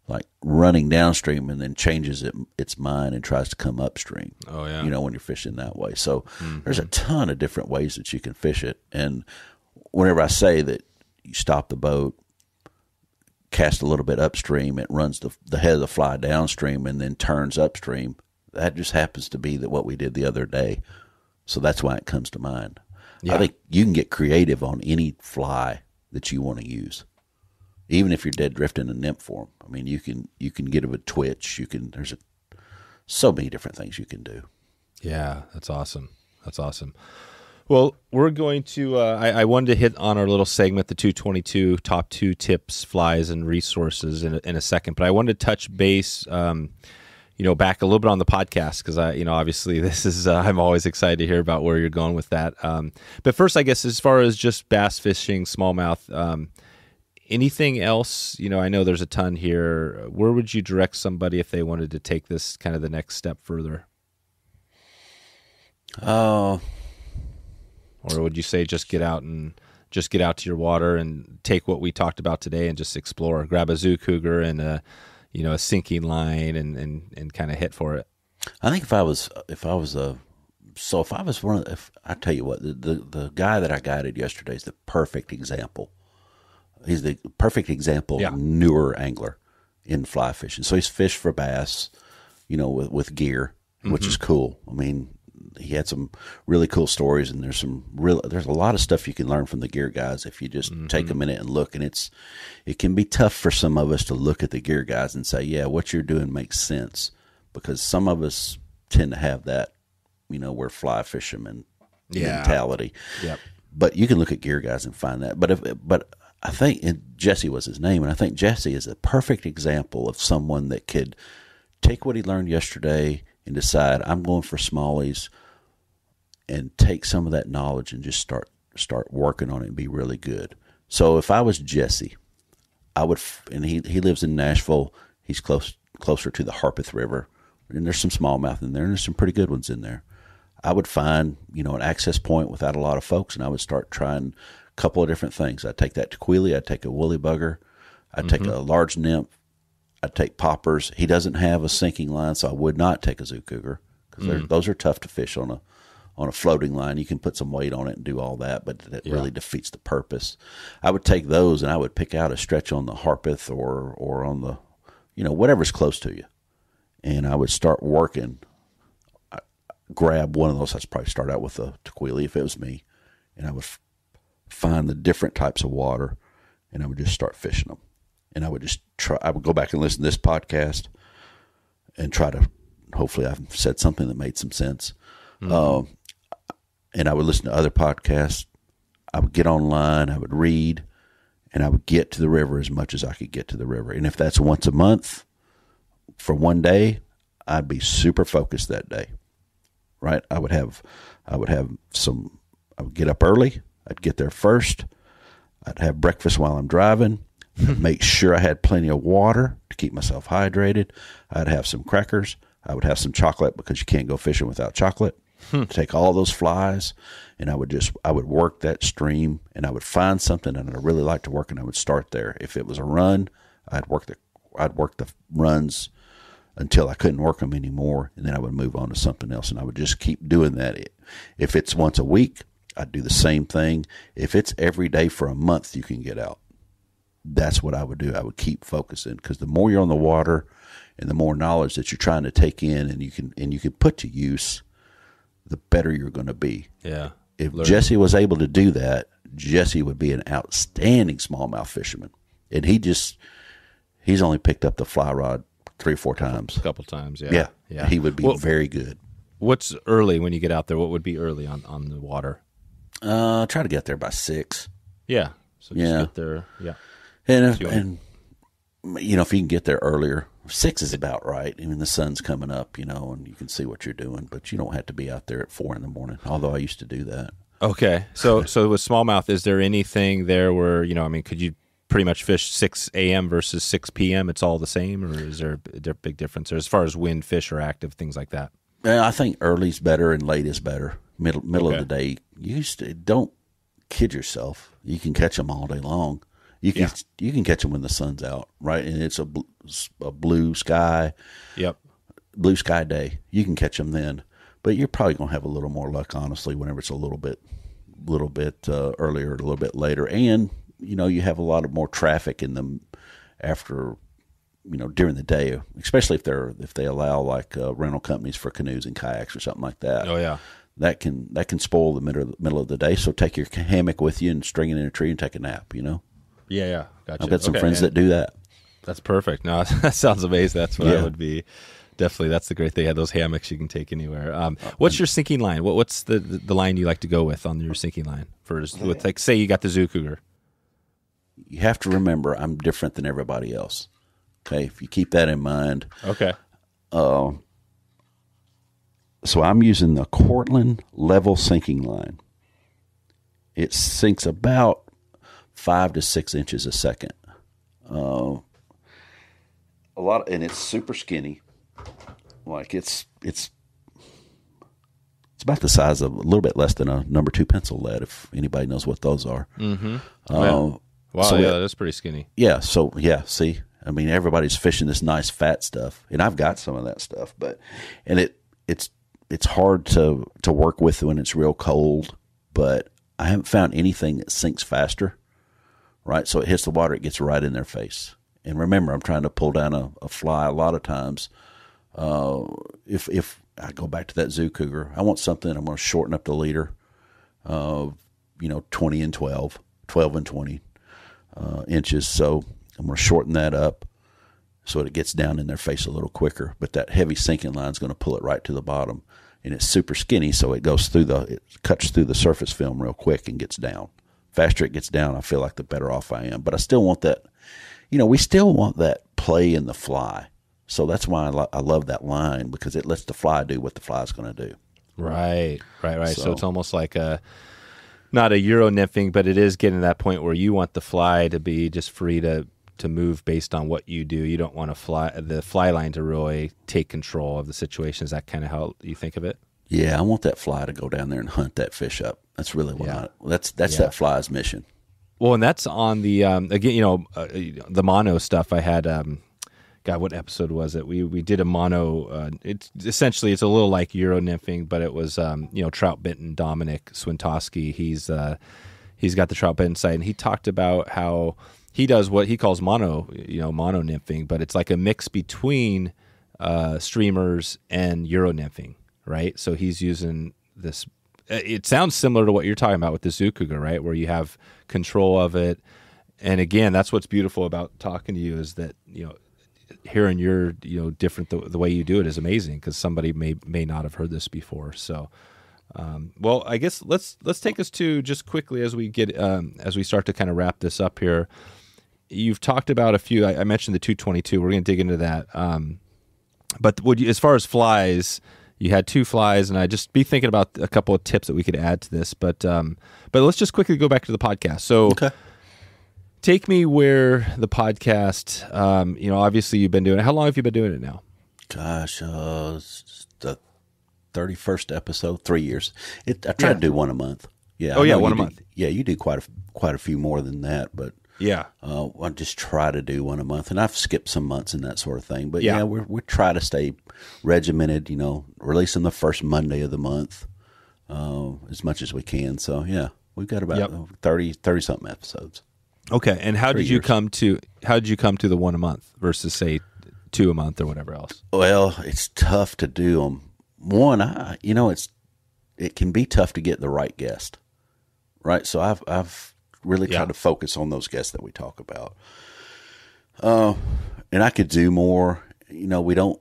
like running downstream and then changes its mind and tries to come upstream. Oh yeah, when you're fishing that way. So there's a ton of different ways that you can fish it, and whenever I say that you stop the boat, cast a little bit upstream, it runs the head of the fly downstream and then turns upstream. That just happens to be what we did the other day. So that's why it comes to mind. Yeah. I think you can get creative on any fly that you want to use, even if you're dead drifting a nymph form. I mean, you can get it with twitch. There's so many different things you can do. Yeah, that's awesome. That's awesome. Well, we're going to. I wanted to hit on our little segment, the 222 top 2 tips, flies, and resources in a second, but I wanted to touch base. Back a little bit on the podcast, because obviously this is, I'm always excited to hear about where you're going with that. But first, I guess, as far as just bass fishing, smallmouth, anything else, I know there's a ton here. Where would you direct somebody if they wanted to take this kind of the next step further? or would you say just get out to your water and take what we talked about today and just explore? Grab a zoo cougar and a sinking line and kind of hit for it. I think if I was I tell you what, the guy that I guided yesterday is the perfect example. He's the perfect example of newer angler in fly fishing. So he's fished for bass, with gear, which is cool. I mean, he had some really cool stories, and there's a lot of stuff you can learn from the gear guys if you just take a minute and look. And it can be tough for some of us to look at the gear guys and say, yeah, what you're doing makes sense, because some of us tend to have that, we're fly fishermen mentality. Yep. But you can look at gear guys and find that. But I think Jesse was his name, and I think Jesse is a perfect example of someone that could take what he learned yesterday and decide, I'm going for smallies, and take some of that knowledge and just start working on it and be really good. So if I was Jesse, I would, and he lives in Nashville. He's closer to the Harpeth River, and there's some smallmouth in there, and there's some pretty good ones in there. I would find, an access point without a lot of folks, and I would start trying a couple of different things. I'd take that Tequeely, I'd take a woolly bugger, I'd take a large nymph, I'd take poppers. He doesn't have a sinking line, so I would not take a zoo cougar, because those are tough to fish on a floating line. You can put some weight on it and do all that, but that really defeats the purpose. I would take those, and I would pick out a stretch on the Harpeth or on the, whatever's close to you, and I would start working. Grab one of those. I'd probably start out with a Tequeely if it was me, and I would find the different types of water, and I would just start fishing them. And I would just try. I would go back and listen to this podcast and try to. Hopefully, I've said something that made some sense. And I would listen to other podcasts. I would get online. I would read, and I would get to the river as much as I could get to the river. And if that's once a month for one day, I'd be super focused that day. Right, I would get up early. I'd get there first. I'd have breakfast while I'm driving. I'd make sure I had plenty of water to keep myself hydrated. I'd have some crackers. I would have some chocolate, because you can't go fishing without chocolate. Take all those flies, and I would work that stream, and I would find something that I really like to work, and I would start there. If it was a run, I'd work the runs until I couldn't work them anymore, and then I would move on to something else, and I would just keep doing that. If it's once a week, I'd do the same thing. If it's every day for a month, you can get out. That's what I would do. I would keep focusing, because the more you're on the water and the more knowledge that you're trying to take in and you can put to use, the better you're going to be. Yeah. If Jesse was able to do that, Jesse would be an outstanding smallmouth fisherman. And he's only picked up the fly rod 3 or 4 times. A couple times, yeah. Yeah. He would be very good. What's early when you get out there? What would be early on the water? Try to get there by 6. Yeah. So just get there, And if you can get there earlier, 6 is about right. I mean, the sun's coming up, and you can see what you're doing, but you don't have to be out there at 4 in the morning, although I used to do that. Okay. So with smallmouth, is there anything there where, could you pretty much fish 6 a.m. versus 6 p.m.? It's all the same, or is there a big difference as far as when fish are active, things like that? I think early's better and late is better. Middle of the day, don't kid yourself. You can catch them all day long. You can catch them when the sun's out, right? And it's a blue sky. Yep. Blue sky day. You can catch them then, but you're probably going to have a little more luck, honestly, whenever it's a little bit earlier, or a little bit later, and you have a lot of more traffic in them after, during the day, especially if they allow like rental companies for canoes and kayaks or something like that. Oh yeah, that can spoil the middle of the day. So take your hammock with you and string it in a tree and take a nap. Yeah, gotcha. I've got some friends that do that. That's perfect. No, that sounds amazing. That's what I would be. Definitely, that's the great thing. Those hammocks you can take anywhere. What's your sinking line? What's the line you like to go with on your sinking line? With like, say you got the zoo cougar. You have to remember, I'm different than everybody else. Okay, if you keep that in mind. Okay. So I'm using the Cortland level sinking line. It sinks about 5 to 6 inches a second. And it's super skinny. Like it's It's about the size of a little bit less than a number 2 pencil lead, if anybody knows what those are. Mm-hmm. Wow, so that's pretty skinny. Yeah, so, see, I mean, everybody's fishing this nice fat stuff, and I've got some of that stuff, and it's hard to work with when it's real cold, but I haven't found anything that sinks faster, right? So it hits the water, it gets right in their face. And remember, I'm trying to pull down a fly a lot of times. If I go back to that zoo cougar, I want something, I'm going to shorten up the leader, 20 and 12 and 20 inches. So I'm going to shorten that up so it gets down in their face a little quicker. But that heavy sinking line is going to pull it right to the bottom. And it's super skinny, so it cuts through the surface film real quick and gets down. Faster it gets down, I feel like the better off I am. But I still want that, we still want that play in the fly. So that's why I love that line, because it lets the fly do what the fly is going to do. Right. So it's almost like not a Euro nymphing, but it is getting to that point where you want the fly to be just free to move based on what you do. You don't want the fly line to really take control of the situation. Is that kind of how you think of it? Yeah, I want that fly to go down there and hunt that fish up. That's really what that's that fly's mission. Well, and that's on the the mono stuff. I had God, what episode was it? We did a mono. It's a little like Euro nymphing, but it was trout bitten Dominic Swintoski. He's got the trout bitten site, and he talked about how he does what he calls mono nymphing, but it's like a mix between streamers and Euro nymphing, right? So he's using this. It sounds similar to what you're talking about with the zoo cougar, right? Where you have control of it. And again, that's what's beautiful about talking to you, is that, hearing your, different, the way you do it is amazing, because somebody may not have heard this before. So, well, I guess let's take us to, just quickly as we start to kind of wrap this up here. You've talked about a few. I mentioned the 222. We're going to dig into that. But as far as flies, you had 2 flies, and I just be thinking about a couple of tips that we could add to this. But let's just quickly go back to the podcast. So, okay. Take me where the podcast. Obviously you've been doing it. How long have you been doing it now? Gosh, it's the 31st episode. 3 years. I try to do one a month. Yeah. Oh yeah, one a month. Yeah, you do quite a few more than that, but. Yeah, I just try to do one a month, and I've skipped some months and that sort of thing. But yeah, we try to stay regimented. Releasing the first Monday of the month as much as we can. So yeah, we've got about 30 something episodes. Okay, and how did you come to the one a month versus say 2 a month or whatever else? Well, it's tough to do them. One, it can be tough to get the right guest, right? So I've really try to focus on those guests that we talk about. And I could do more. We don't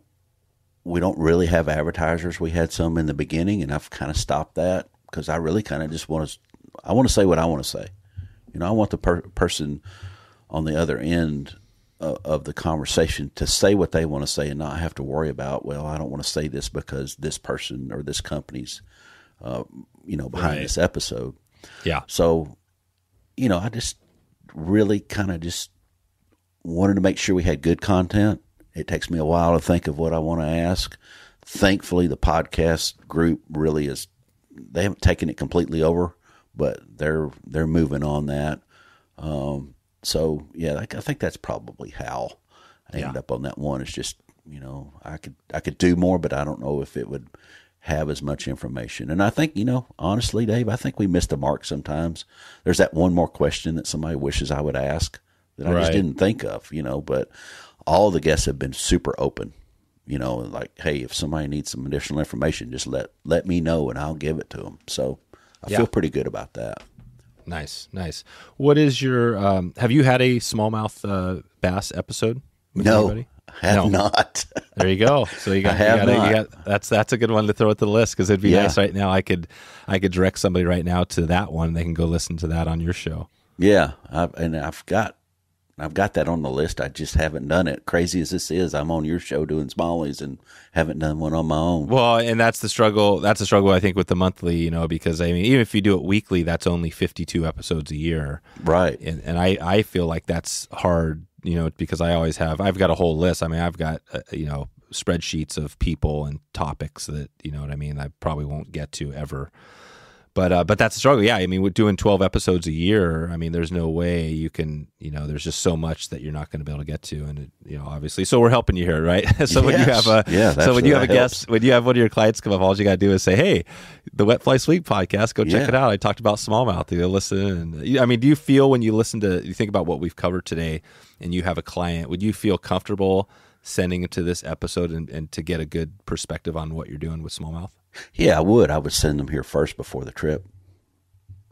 really have advertisers. We had some in the beginning, and I've kind of stopped that, because I really kind of just want to say what I want to say. I want the person on the other end of the conversation to say what they want to say, and not have to worry about, well, I don't want to say this because this person or this company's behind this episode. Yeah. So I just really kind of just wanted to make sure we had good content. It takes me a while to think of what I want to ask. Thankfully, the podcast group really they haven't taken it completely over, but they're moving on that. So yeah, I think that's probably how I ended up on that one. It's just, I could do more, but I don't know if it would have as much information. And I think, honestly, Dave, I think we missed the mark sometimes. There's that one more question that somebody wishes I would ask that I just didn't think of, but all the guests have been super open, like, hey, if somebody needs some additional information, just let me know and I'll give it to them. So I feel pretty good about that. Nice. What is your, have you had a smallmouth bass episode with anybody? Have not. There you go. So you got that's a good one to throw at the list, because it'd be nice right now. I could direct somebody right now to that one. They can go listen to that on your show. Yeah, I've got that on the list. I just haven't done it. Crazy as this is, I'm on your show doing smallies and haven't done one on my own. Well, and that's the struggle. That's the struggle, I think, with the monthly. Because even if you do it weekly, that's only 52 episodes a year, right? And I feel like that's hard. Because I've got a whole list. I mean, I've got spreadsheets of people and topics that, you know what I mean, I probably won't get to ever. But that's a struggle. Yeah, I mean, we're doing 12 episodes a year. I mean, there's no way you can, you know, there's just so much that you're not going to be able to get to, and you know, obviously. So we're helping you here, right? So when you have a guest, when you have one of your clients come up, all you got to do is say, "Hey, the Wet Fly Swing podcast, go check it out. I talked about smallmouth. You listen." And I mean, do you feel when you think about what we've covered today, and you have a client, would you feel comfortable sending it to this episode and to get a good perspective on what you're doing with smallmouth? Yeah, I would. I would send them here first before the trip.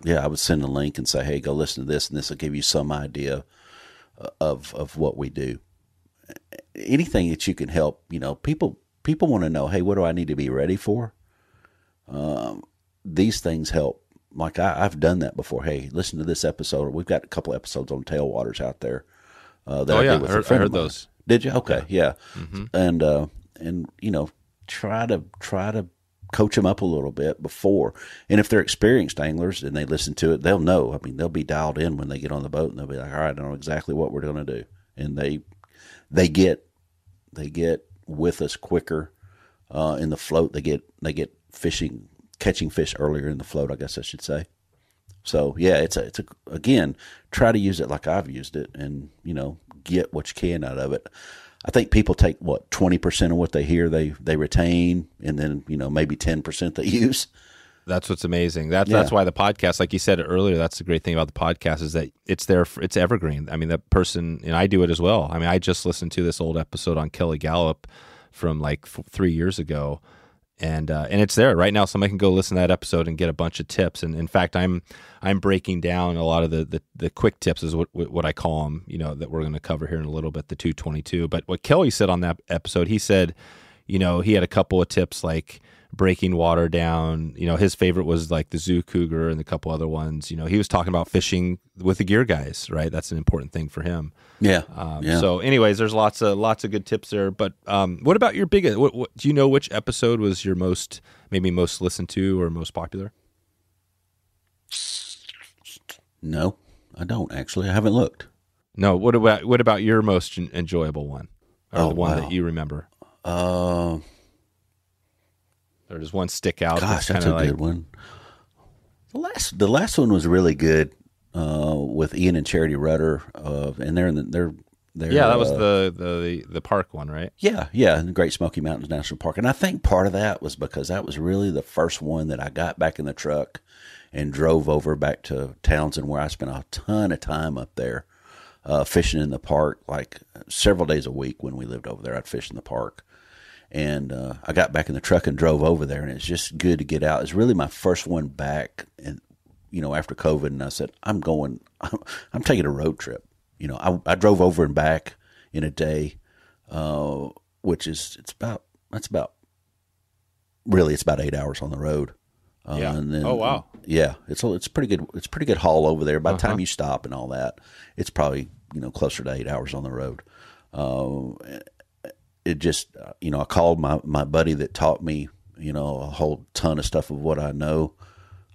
Yeah, I would send a link and say, hey, go listen to this, and this will give you some idea of what we do. Anything that you can help, you know, people want to know, hey, what do I need to be ready for? These things help. Like I've done that before. Hey, listen to this episode. We've got a couple episodes on tailwaters out there. I heard those. Did you? Okay, yeah. Mm-hmm. And you know, try to coach them up a little bit before. And if they're experienced anglers and they listen to it, they'll know. I mean, they'll be dialed in when they get on the boat, and they'll be like, all right, I know exactly what we're going to do. And they get with us quicker in the float. They get catching fish earlier in the float, I guess I should say. So yeah, it's a again, try to use it like I've used it, and you know, get what you can out of it. I think people take 20% of what they hear they retain, and then, you know, maybe 10% they use. That's what's amazing. That's why the podcast, like you said earlier, that's the great thing about the podcast is that it's evergreen. I mean, that person, and I do it as well. I mean, I just listened to this old episode on Kelly Gallup from like 3 years ago, and it's there right now. Somebody can go listen to that episode and get a bunch of tips. And in fact, I'm breaking down a lot of the quick tips is what I call them, you know, that we're going to cover here in a little bit, the 222. But what Kelly said on that episode, he said, you know, he had a couple of tips like breaking water down. You know, his favorite was like the zoo cougar and a couple other ones. You know, he was talking about fishing with the gear guys, right? That's an important thing for him. Yeah. So anyways, there's lots of good tips there. But what about your biggest, what do you know which episode was your most listened to or most popular? No, I don't actually. I haven't looked. No. What about your most enjoyable one? Or the one that you remember? Or does one stick out? Gosh, that's a good one. The last one was really good with Ian and Charity Rudder, and they're that was the park one, right? Yeah, in the Great Smoky Mountains National Park, and I think part of that was because that was really the first one that I got back in the truck and drove over back to Townsend, where I spent a ton of time up there fishing in the park, like several days a week when we lived over there. I'd fish in the park. And I got back in the truck and drove over there, and it's just good to get out. It's really my first one back, and you know, after COVID, and I said, I'm taking a road trip. You know, I drove over and back in a day, which is it's about 8 hours on the road. And then, oh wow, yeah, it's pretty good. It's a pretty good haul over there. By the time you stop and all that, it's probably, you know, closer to 8 hours on the road. It just, you know, I called my buddy that taught me, you know, a whole ton of stuff of what I know,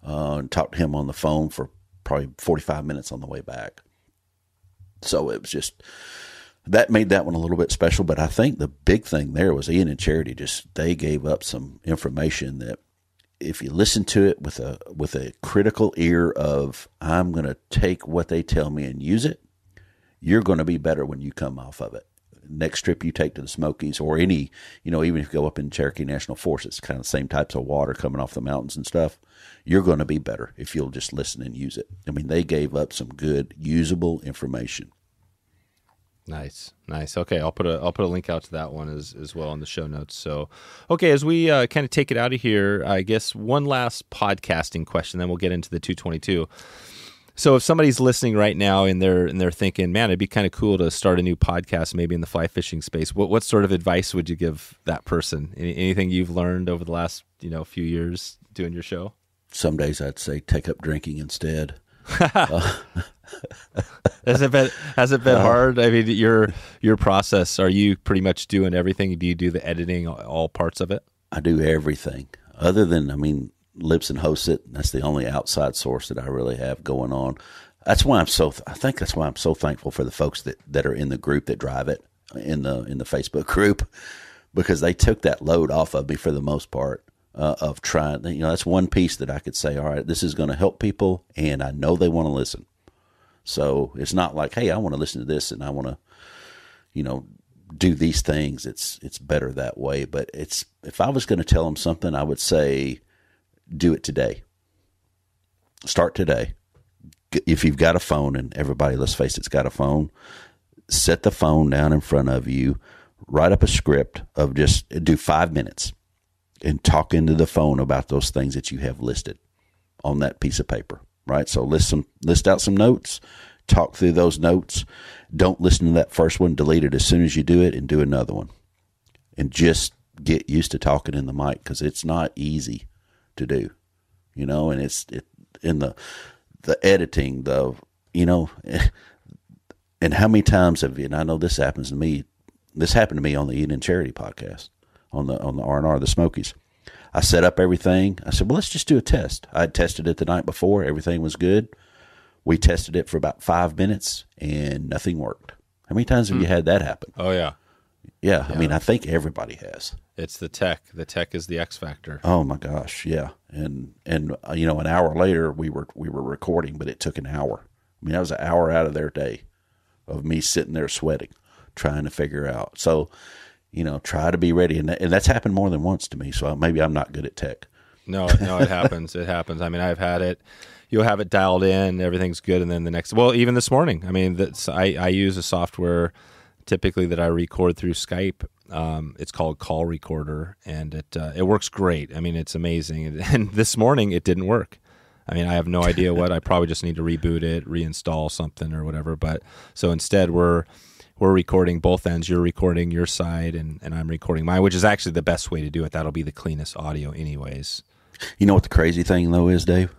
and talked to him on the phone for probably 45 minutes on the way back. So it was just, that made that one a little bit special. But I think the big thing there was Ian and Charity, they gave up some information that if you listen to it with a critical ear of, I'm going to take what they tell me and use it, you're going to be better when you come off of it. Next trip you take to the Smokies, or any, you know, even if you go up in Cherokee National Forest, it's kind of the same types of water coming off the mountains and stuff. You're going to be better if you'll just listen and use it. I mean, they gave up some good, usable information. Nice. Okay, I'll put a link out to that one as well in the show notes. So, okay, as we kind of take it out of here, I guess one last podcasting question, then we'll get into the 222. So if somebody's listening right now and they're thinking, man, it'd be kind of cool to start a new podcast, maybe in the fly fishing space, what sort of advice would you give that person? Anything you've learned over the last, you know, few years doing your show? Some days I'd say take up drinking instead. Has it been hard? I mean, your process, are you pretty much doing everything? Do you do the editing, all parts of it? I do everything other than, I mean, Lips and Host It. That's the only outside source that I really have going on. That's why I think that's why I'm so thankful for the folks that are in the group that drive it in the Facebook group, because they took that load off of me for the most part, of trying, that's one piece that I could say, all right, this is going to help people, and I know they want to listen. So it's not like, hey, I want to listen to this and I want to, do these things. It's better that way. But if I was going to tell them something, I would say, do it today. Start today. If you've got a phone, and everybody, let's face it's got a phone, set the phone down in front of you, write up a script of just do 5 minutes and talk into the phone about those things that you have listed on that piece of paper, right? So list out some notes, talk through those notes. Don't listen to that first one, delete it as soon as you do it, and do another one. And just get used to talking in the mic, because it's not easy to do, and it's in the editing, and how many times have you, and I know this happened to me on the Eating Charity podcast, on the R&R, the Smokies. I set up everything. I said, well, let's just do a test. I had tested it the night before. Everything was good. We tested it for about 5 minutes, and nothing worked. How many times have you had that happen? Oh, yeah. Yeah. I mean, I think everybody has. It's the tech. The tech is the X factor. Oh my gosh. Yeah. And an hour later we were recording, but it took an hour. I mean, that was an hour out of their day of me sitting there sweating, trying to figure out. So, try to be ready. And that's happened more than once to me. So maybe I'm not good at tech. No, it happens. It happens. I mean, I've had it. You'll have it dialed in, everything's good, and then even this morning, I mean, I use a software typically that I record through Skype. It's called Call Recorder, and it works great. I mean, it's amazing. And this morning, it didn't work. I mean, I have no idea what. I probably just need to reboot it, reinstall something or whatever. But so instead, we're recording both ends. You're recording your side, and I'm recording mine, which is actually the best way to do it. That'll be the cleanest audio anyways. You know what the crazy thing, though, is, Dave?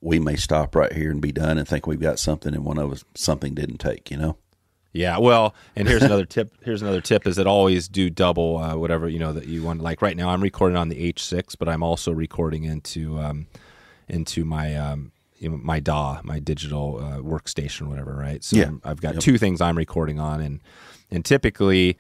We may stop right here and be done and think we've got something, and one of us, something didn't take, Yeah, well, and here's another tip. Is that always do double whatever, that you want. Like right now, I'm recording on the H6, but I'm also recording into my my DAW, my digital workstation, or whatever, right? So yeah. I've got two things I'm recording on, and typically,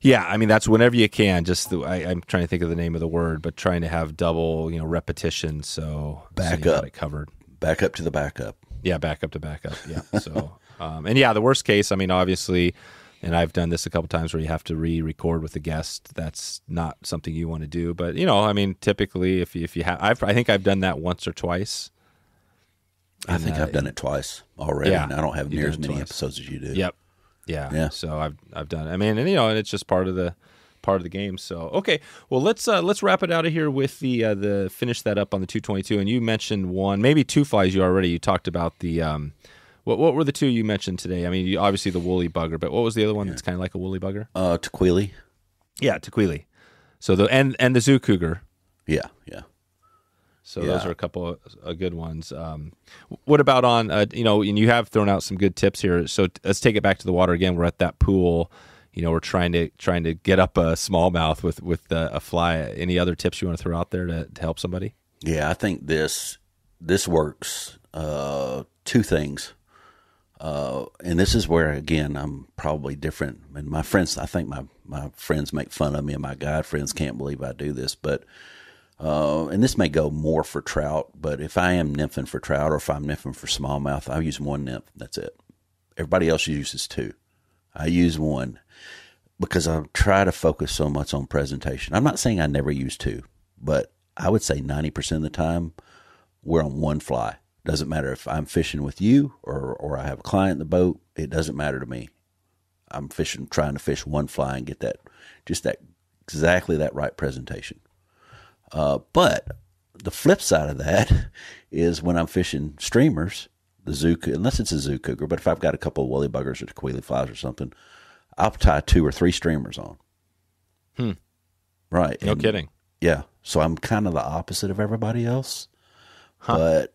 yeah, I mean, that's whenever you can. I'm trying to think of the name of the word, but trying to have double, repetition, so you got it covered. Back up to the backup. Yeah, back up to backup. Yeah. So, and yeah, the worst case, I mean, obviously, and I've done this a couple times where you have to re-record with the guest. That's not something you want to do, but I mean, typically, if you have, I think I've done that once or twice. I think I've done it twice already. Yeah, and I don't have near as many episodes as you do. Yep. Yeah. So I've done it. I mean, and it's just part of the game. So okay, well let's wrap it out of here with the finish that up on the 222. And you mentioned one, maybe two flies. You talked about the what were the two you mentioned today? I mean, obviously the woolly bugger, but what was the other one that's kind of like a woolly bugger? Tequeely. Yeah, Tequeely. So and the zoo cougar. Yeah. So those are a couple of good ones. What about on, and you have thrown out some good tips here. So let's take it back to the water again. We're at that pool. We're trying to get up a smallmouth with a fly. Any other tips you want to throw out there to help somebody? Yeah, I think this works. Two things. And this is where, again, I'm probably different. And my friends, I think my friends make fun of me, and my guide friends can't believe I do this, but and this may go more for trout, but if I am nymphing for trout or if I'm nymphing for smallmouth, I use one nymph. That's it. Everybody else uses two. I use one because I try to focus so much on presentation. I'm not saying I never use two, but I would say 90% of the time we're on one fly. Doesn't matter if I'm fishing with you or I have a client in the boat. It doesn't matter to me. I'm trying to fish one fly and get exactly that right presentation. But the flip side of that is when I'm fishing streamers, unless it's a zoo cougar, but if I've got a couple of woolly buggers or Tequeely flies or something, I'll tie 2 or 3 streamers on. Right. No kidding. Yeah. So I'm kind of the opposite of everybody else, but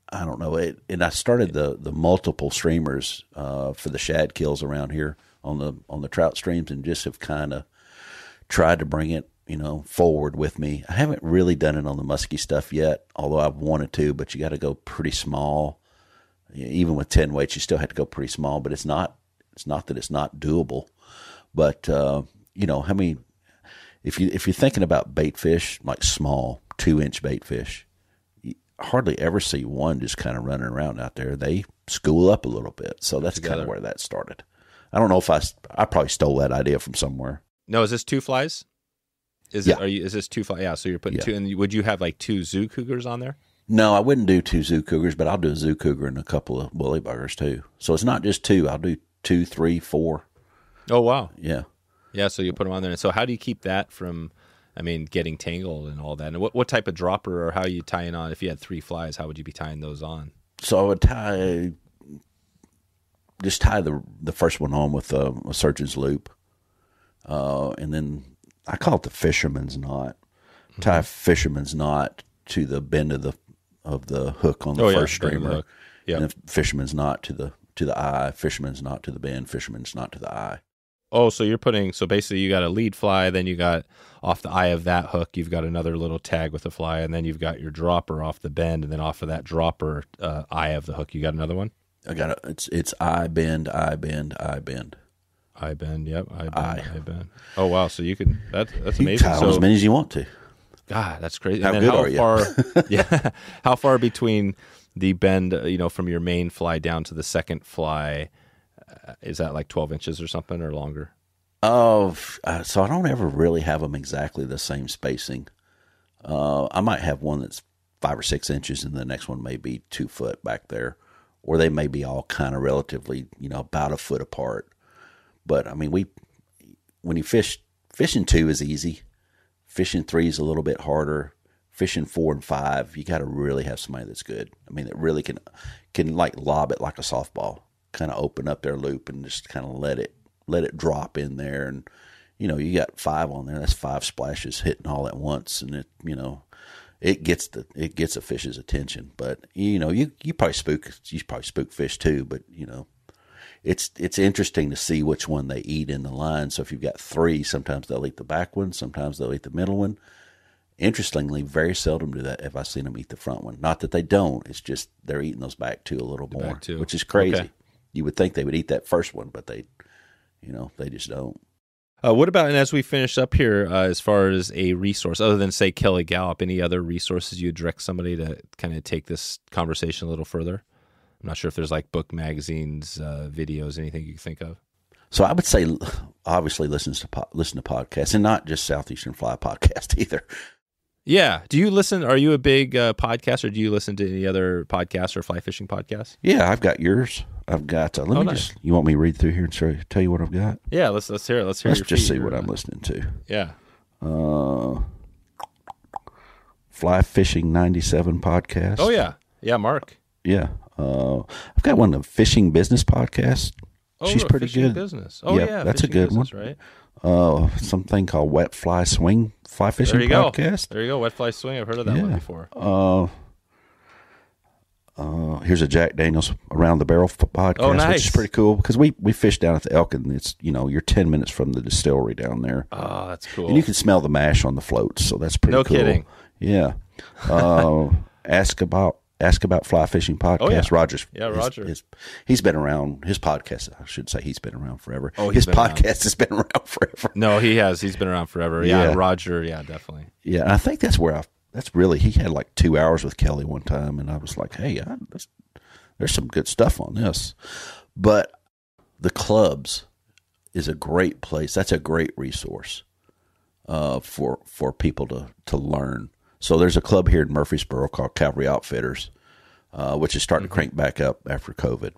I don't know. And I started the multiple streamers for the shad kills around here on the trout streams, and just have kind of tried to bring it forward with me. I haven't really done it on the musky stuff yet, although I've wanted to, but you got to go pretty small. Even with 10 weights, you still have to go pretty small, but it's not that it's not doable. But, how many, if you're thinking about bait fish, like small 2-inch bait fish, you hardly ever see one just kind of running around out there. They school up a little bit. So that's kind of where that started. I don't know if I probably stole that idea from somewhere. No, is this 2 flies? Is this 2 flies? Yeah, so you're putting 2, and would you have like 2 zoo cougars on there? No, I wouldn't do 2 zoo cougars, but I'll do a zoo cougar and a couple of woolly buggers too. So it's not just 2. I'll do 2, 3, 4. Oh, wow. Yeah. Yeah, so you put them on there. And so how do you keep that from, getting tangled and all that? And what type of dropper, or how are you tying on? If you had 3 flies, how would you be tying those on? So I would tie the first one on with a surgeon's loop. And then I call it the fisherman's knot. Tie a fisherman's knot to the bend of the hook on the first streamer. Yeah. And the fisherman's knot to the eye, fisherman's knot to the bend, fisherman's knot to the eye. Oh, so basically you got a lead fly, then you got off the eye of that hook, you've got another little tag with a fly, and then you've got your dropper off the bend, and then off of that dropper eye of the hook, you got another one? I got it. It's eye bend, eye bend, eye bend. Eye bend, yep. Eye bend. Oh, wow. So you can, that's amazing. You tie as many as you want to. God, that's crazy. How good are you? Yeah. How far between the bend, from your main fly down to the second fly, is that like 12 inches or something, or longer? So I don't ever really have them exactly the same spacing. I might have one that's 5 or 6 inches, and the next one may be 2 foot back there, or they may be all kind of relatively, about a foot apart. But when you fishing 2 is easy. Fishing 3 is a little bit harder. Fishing 4 and 5, you got to really have somebody that's good. That really can like lob it like a softball, kind of open up their loop and just kind of let it drop in there. And you got 5 on there. That's 5 splashes hitting all at once, and it gets a fish's attention. But you probably spook fish too. But it's interesting to see which one they eat in the line. So if you've got 3, sometimes they'll eat the back one, sometimes they'll eat the middle one. Interestingly, very seldom do that if I've seen them eat the front one. Not that they don't, it's just they're eating those back 2 a little more, which is crazy. Okay. You would think they would eat that first one, but they just don't. What about, and as we finish up here, as far as a resource, other than, say, Kelly Gallup, any other resources you'd direct somebody to kind of take this conversation a little further? I'm not sure if there's like book, magazines, videos, anything you can think of. So I would say, obviously, listen to podcasts, and not just Southeastern Fly podcast either. Yeah. Do you listen? Are you a big podcaster? Do you listen to any other podcasts or fly fishing podcasts? Yeah, I've got yours. I've got. You want me to read through here and tell you what I've got? Yeah, let's hear it. Let's just see what I'm listening to. Yeah. Fly Fishing 97 podcast. Oh yeah, Mark. Yeah. I've got one of Fishing Business podcast. Oh, she's pretty good. Business. Oh yeah, that's a good business, one. Right. Something called Wet Fly Swing Fly Fishing podcast. There you go. Wet Fly Swing. I've heard of that one before. Here's a Jack Daniels Around the Barrel podcast, which is pretty cool because we fish down at the Elk, and it's you're 10 minutes from the distillery down there. Oh, that's cool. And you can smell the mash on the floats, so that's pretty cool. No kidding. Yeah. Ask about Fly Fishing podcast. Oh, yeah. Roger's. Yeah, Roger. He's been around. His podcast, I should say, he's been around forever. Oh, his podcast has been around forever. No, he has. He's been around forever. Yeah, Roger. Yeah, definitely. Yeah, and I think that's where he had like 2 hours with Kelly one time, and I was like, hey, there's some good stuff on this. But the clubs is a great place. That's a great resource for people to learn. So there's a club here in Murfreesboro called Cavalry Outfitters, which is starting to crank back up after COVID.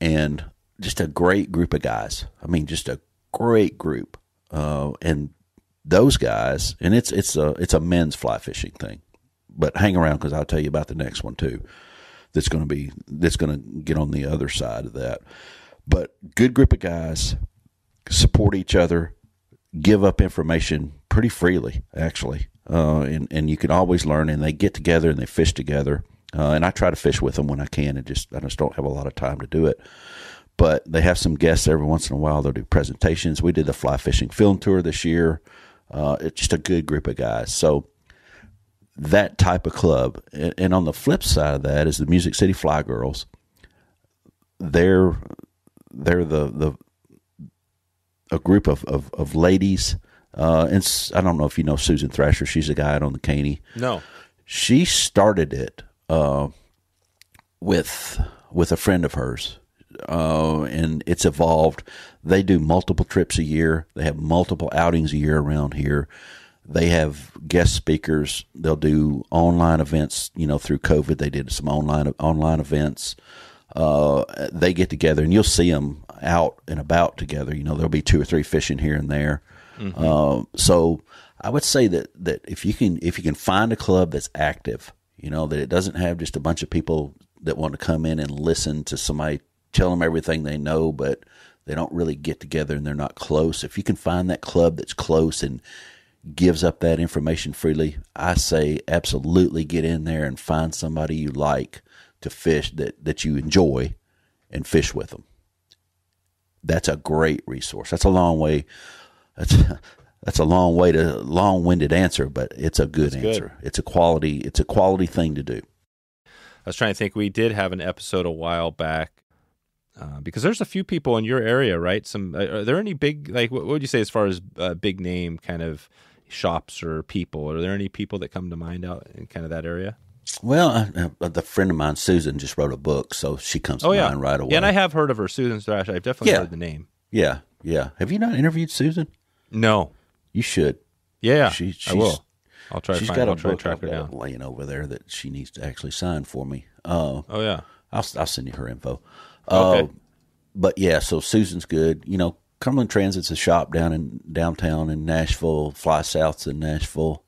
And just a great group of guys. Just a great group. And those guys, and it's a men's fly fishing thing. But hang around because I'll tell you about the next one too. That's going to get on the other side of that. But good group of guys, support each other, give up information pretty freely, actually. And you can always learn, and they get together and they fish together. And I try to fish with them when I can. I just don't have a lot of time to do it. But they have some guests every once in a while. They'll do presentations. We did the fly fishing film tour this year. It's just a good group of guys. So that type of club. And on the flip side of that is the Music City Fly Girls. They're a group of ladies. I don't know if you know Susan Thrasher. She's a guide on the Caney. No. She started it with a friend of hers, and it's evolved. They do multiple trips a year. They have multiple outings a year around here. They have guest speakers. They'll do online events. Through COVID, they did some online events. They get together, and you'll see them out and about together. There'll be 2 or 3 fishing here and there. Mm-hmm. So I would say that if you can find a club that's active, that it doesn't have just a bunch of people that want to come in and listen to somebody tell them everything they know, but they don't really get together and they're not close. If you can find that club that's close and gives up that information freely, I say absolutely get in there and find somebody you like to fish that you enjoy and fish with them. That's a great resource. That's a long way. That's a long-winded answer, but it's a good answer. It's a quality thing to do. I was trying to think. We did have an episode a while back because there's a few people in your area, right? Are there any big, like, what would you say as far as big name kind of shops or people? Are there any people that come to mind out in kind of that area? Well, the friend of mine, Susan, just wrote a book, so she comes to mind right away. Yeah, and I have heard of her, Susan Thrash. I've definitely heard the name. Yeah. Have you not interviewed Susan? No. You should. Yeah, I will. I'll try to track her down. Laying over there that she needs to actually sign for me. Oh yeah, I'll send you her info. Okay. But yeah, so Susan's good. Cumberland Transit's a shop downtown in Nashville. Fly South's in Nashville.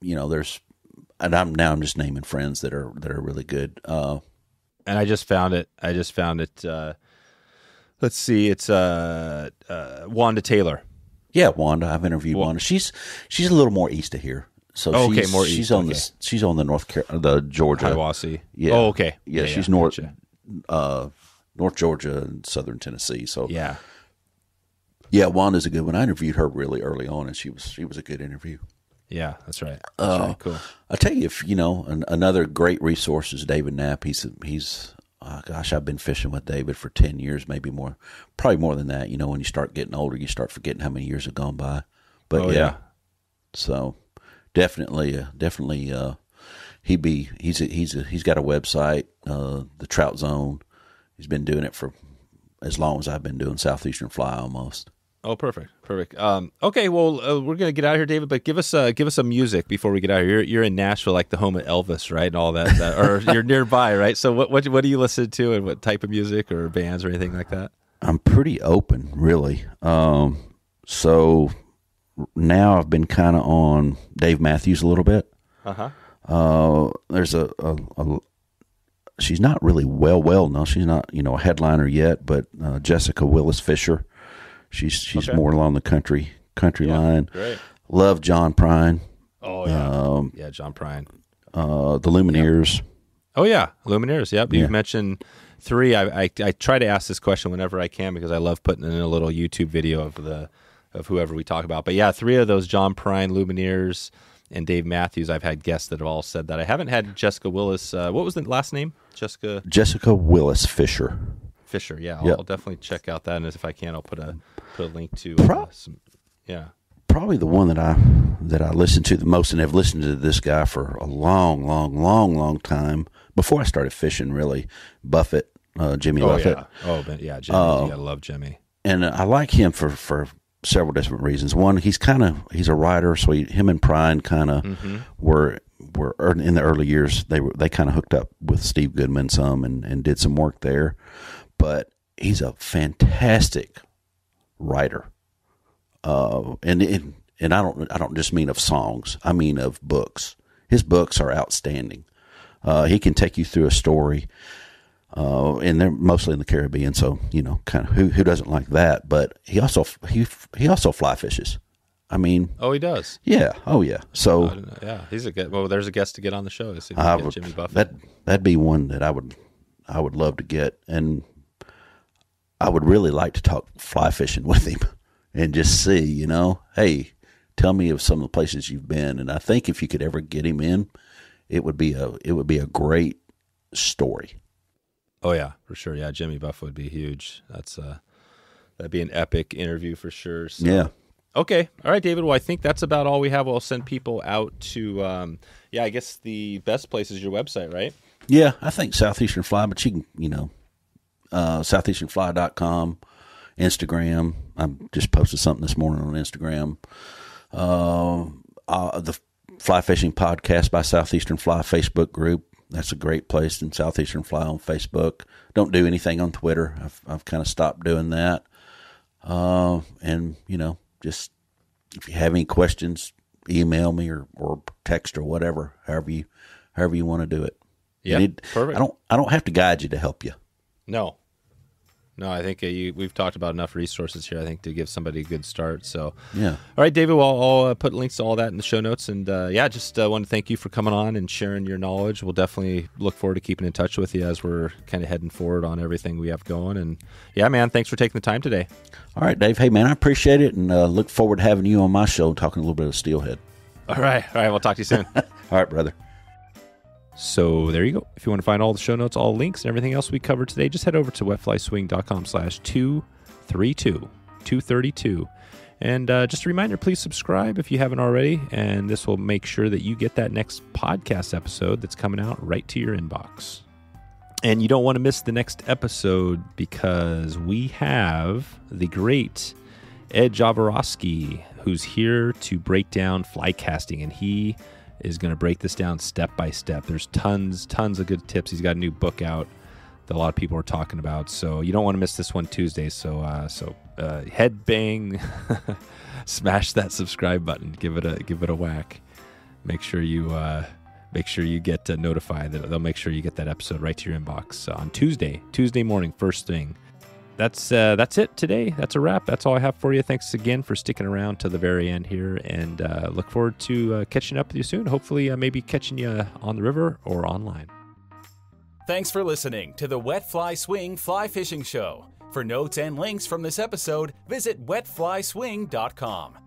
There's, and I'm just naming friends that are really good. And I just found it. Let's see. It's Wanda Taylor. Yeah, Wanda. I've interviewed Wanda. She's a little more east of here. So more east. She's on the Georgia. Hiawassee. Yeah. Oh, okay. Yeah, she's north Georgia and southern Tennessee. So yeah, Wanda's a good one. I interviewed her really early on, and she was a good interview. Yeah, that's right. That's right. Cool. I tell you, if another great resource is David Knapp. He's I've been fishing with David for 10 years, maybe more, probably more than that. When you start getting older, you start forgetting how many years have gone by. But so definitely, he's got a website, the Trout Zone. He's been doing it for as long as I've been doing Southeastern Fly almost. Oh, perfect. Okay, well, we're gonna get out of here, David. But give us some music before we get out of here. You're in Nashville, like the home of Elvis, right, and all that or you're nearby, right? So what do you listen to, and what type of music or bands or anything like that? I'm pretty open, really. So now I've been kind of on Dave Matthews a little bit. There's a she's not really well known. She's not a headliner yet, but Jessica Willis Fisher. She's more along the country line. Great. Love John Prine. Oh yeah, yeah, John Prine. The Lumineers. Yep. Oh yeah, Lumineers. Yep. You've mentioned 3. I try to ask this question whenever I can because I love putting in a little YouTube video of whoever we talk about. But yeah, 3 of those: John Prine, Lumineers, and Dave Matthews. I've had guests that have all said that. I haven't had Jessica Willis. What was the last name? Jessica Willis Fisher. Fisher, yeah, I'll definitely check out that, and if I can, I'll put a link to some. Yeah, probably the one that I listen to the most, and have listened to this guy for a long time before I started fishing. Really, Buffett, Jimmy Buffett. Yeah, Jimmy, you gotta love Jimmy. And I like him for several different reasons. One, he's a writer, so him and Prine kind of were in the early years. They kind of hooked up with Steve Goodman some and did some work there. But he's a fantastic writer, and I don't just mean of songs. I mean of books. His books are outstanding. He can take you through a story, and they're mostly in the Caribbean. So kind of who doesn't like that? But he also fly fishes. I mean, he does. Yeah. Oh yeah. So he's a good. Well, there's a guest to get on the show. Jimmy Buffett. That'd be one that I would love to get, and I would really like to talk fly fishing with him and just see, hey, tell me of some of the places you've been. And I think if you could ever get him in, it would be a great story. Oh yeah, for sure. Yeah, Jimmy Buffett would be huge. That's That'd be an epic interview for sure. So. Yeah. Okay. All right, David. Well, I think that's about all we have. We'll send people out to, I guess the best place is your website, right? Yeah, I think Southeastern Fly, but you can, southeasternfly.com, Instagram. I just posted something this morning on Instagram. The Fly Fishing Podcast by Southeastern Fly Facebook group. That's a great place. And Southeastern Fly on Facebook. Don't do anything on Twitter. I've kind of stopped doing that. And just if you have any questions, email me or text or whatever, however you want to do it. Yeah, perfect. I don't have to guide you to help you. No, I think we've talked about enough resources here, I think, to give somebody a good start. So, yeah. All right, David, well, I'll put links to all that in the show notes. And, just want to thank you for coming on and sharing your knowledge. We'll definitely look forward to keeping in touch with you as we're kind of heading forward on everything we have going. And, yeah, man, thanks for taking the time today. All right, Dave. Hey, man, I appreciate it, and look forward to having you on my show talking a little bit of steelhead. All right. We'll talk to you soon. All right, brother. So there you go. If you want to find all the show notes, all links, and everything else we covered today, just head over to wetflyswing.com/232. And just a reminder, please subscribe if you haven't already, and this will make sure that you get that next podcast episode that's coming out right to your inbox. And you don't want to miss the next episode because we have the great Ed Jaworowski, who's here to break down fly casting, and he is going to break this down step by step. There's tons of good tips. He's got a new book out that a lot of people are talking about, so you don't want to miss this one Tuesday. So head bang, smash that subscribe button, give it a whack. Make sure you get notified. They'll make sure you get that episode right to your inbox on Tuesday morning, first thing. That's it today. That's a wrap. That's all I have for you. Thanks again for sticking around to the very end here, and look forward to catching up with you soon. Hopefully, maybe catching you on the river or online. Thanks for listening to the Wet Fly Swing Fly Fishing Show. For notes and links from this episode, visit wetflyswing.com.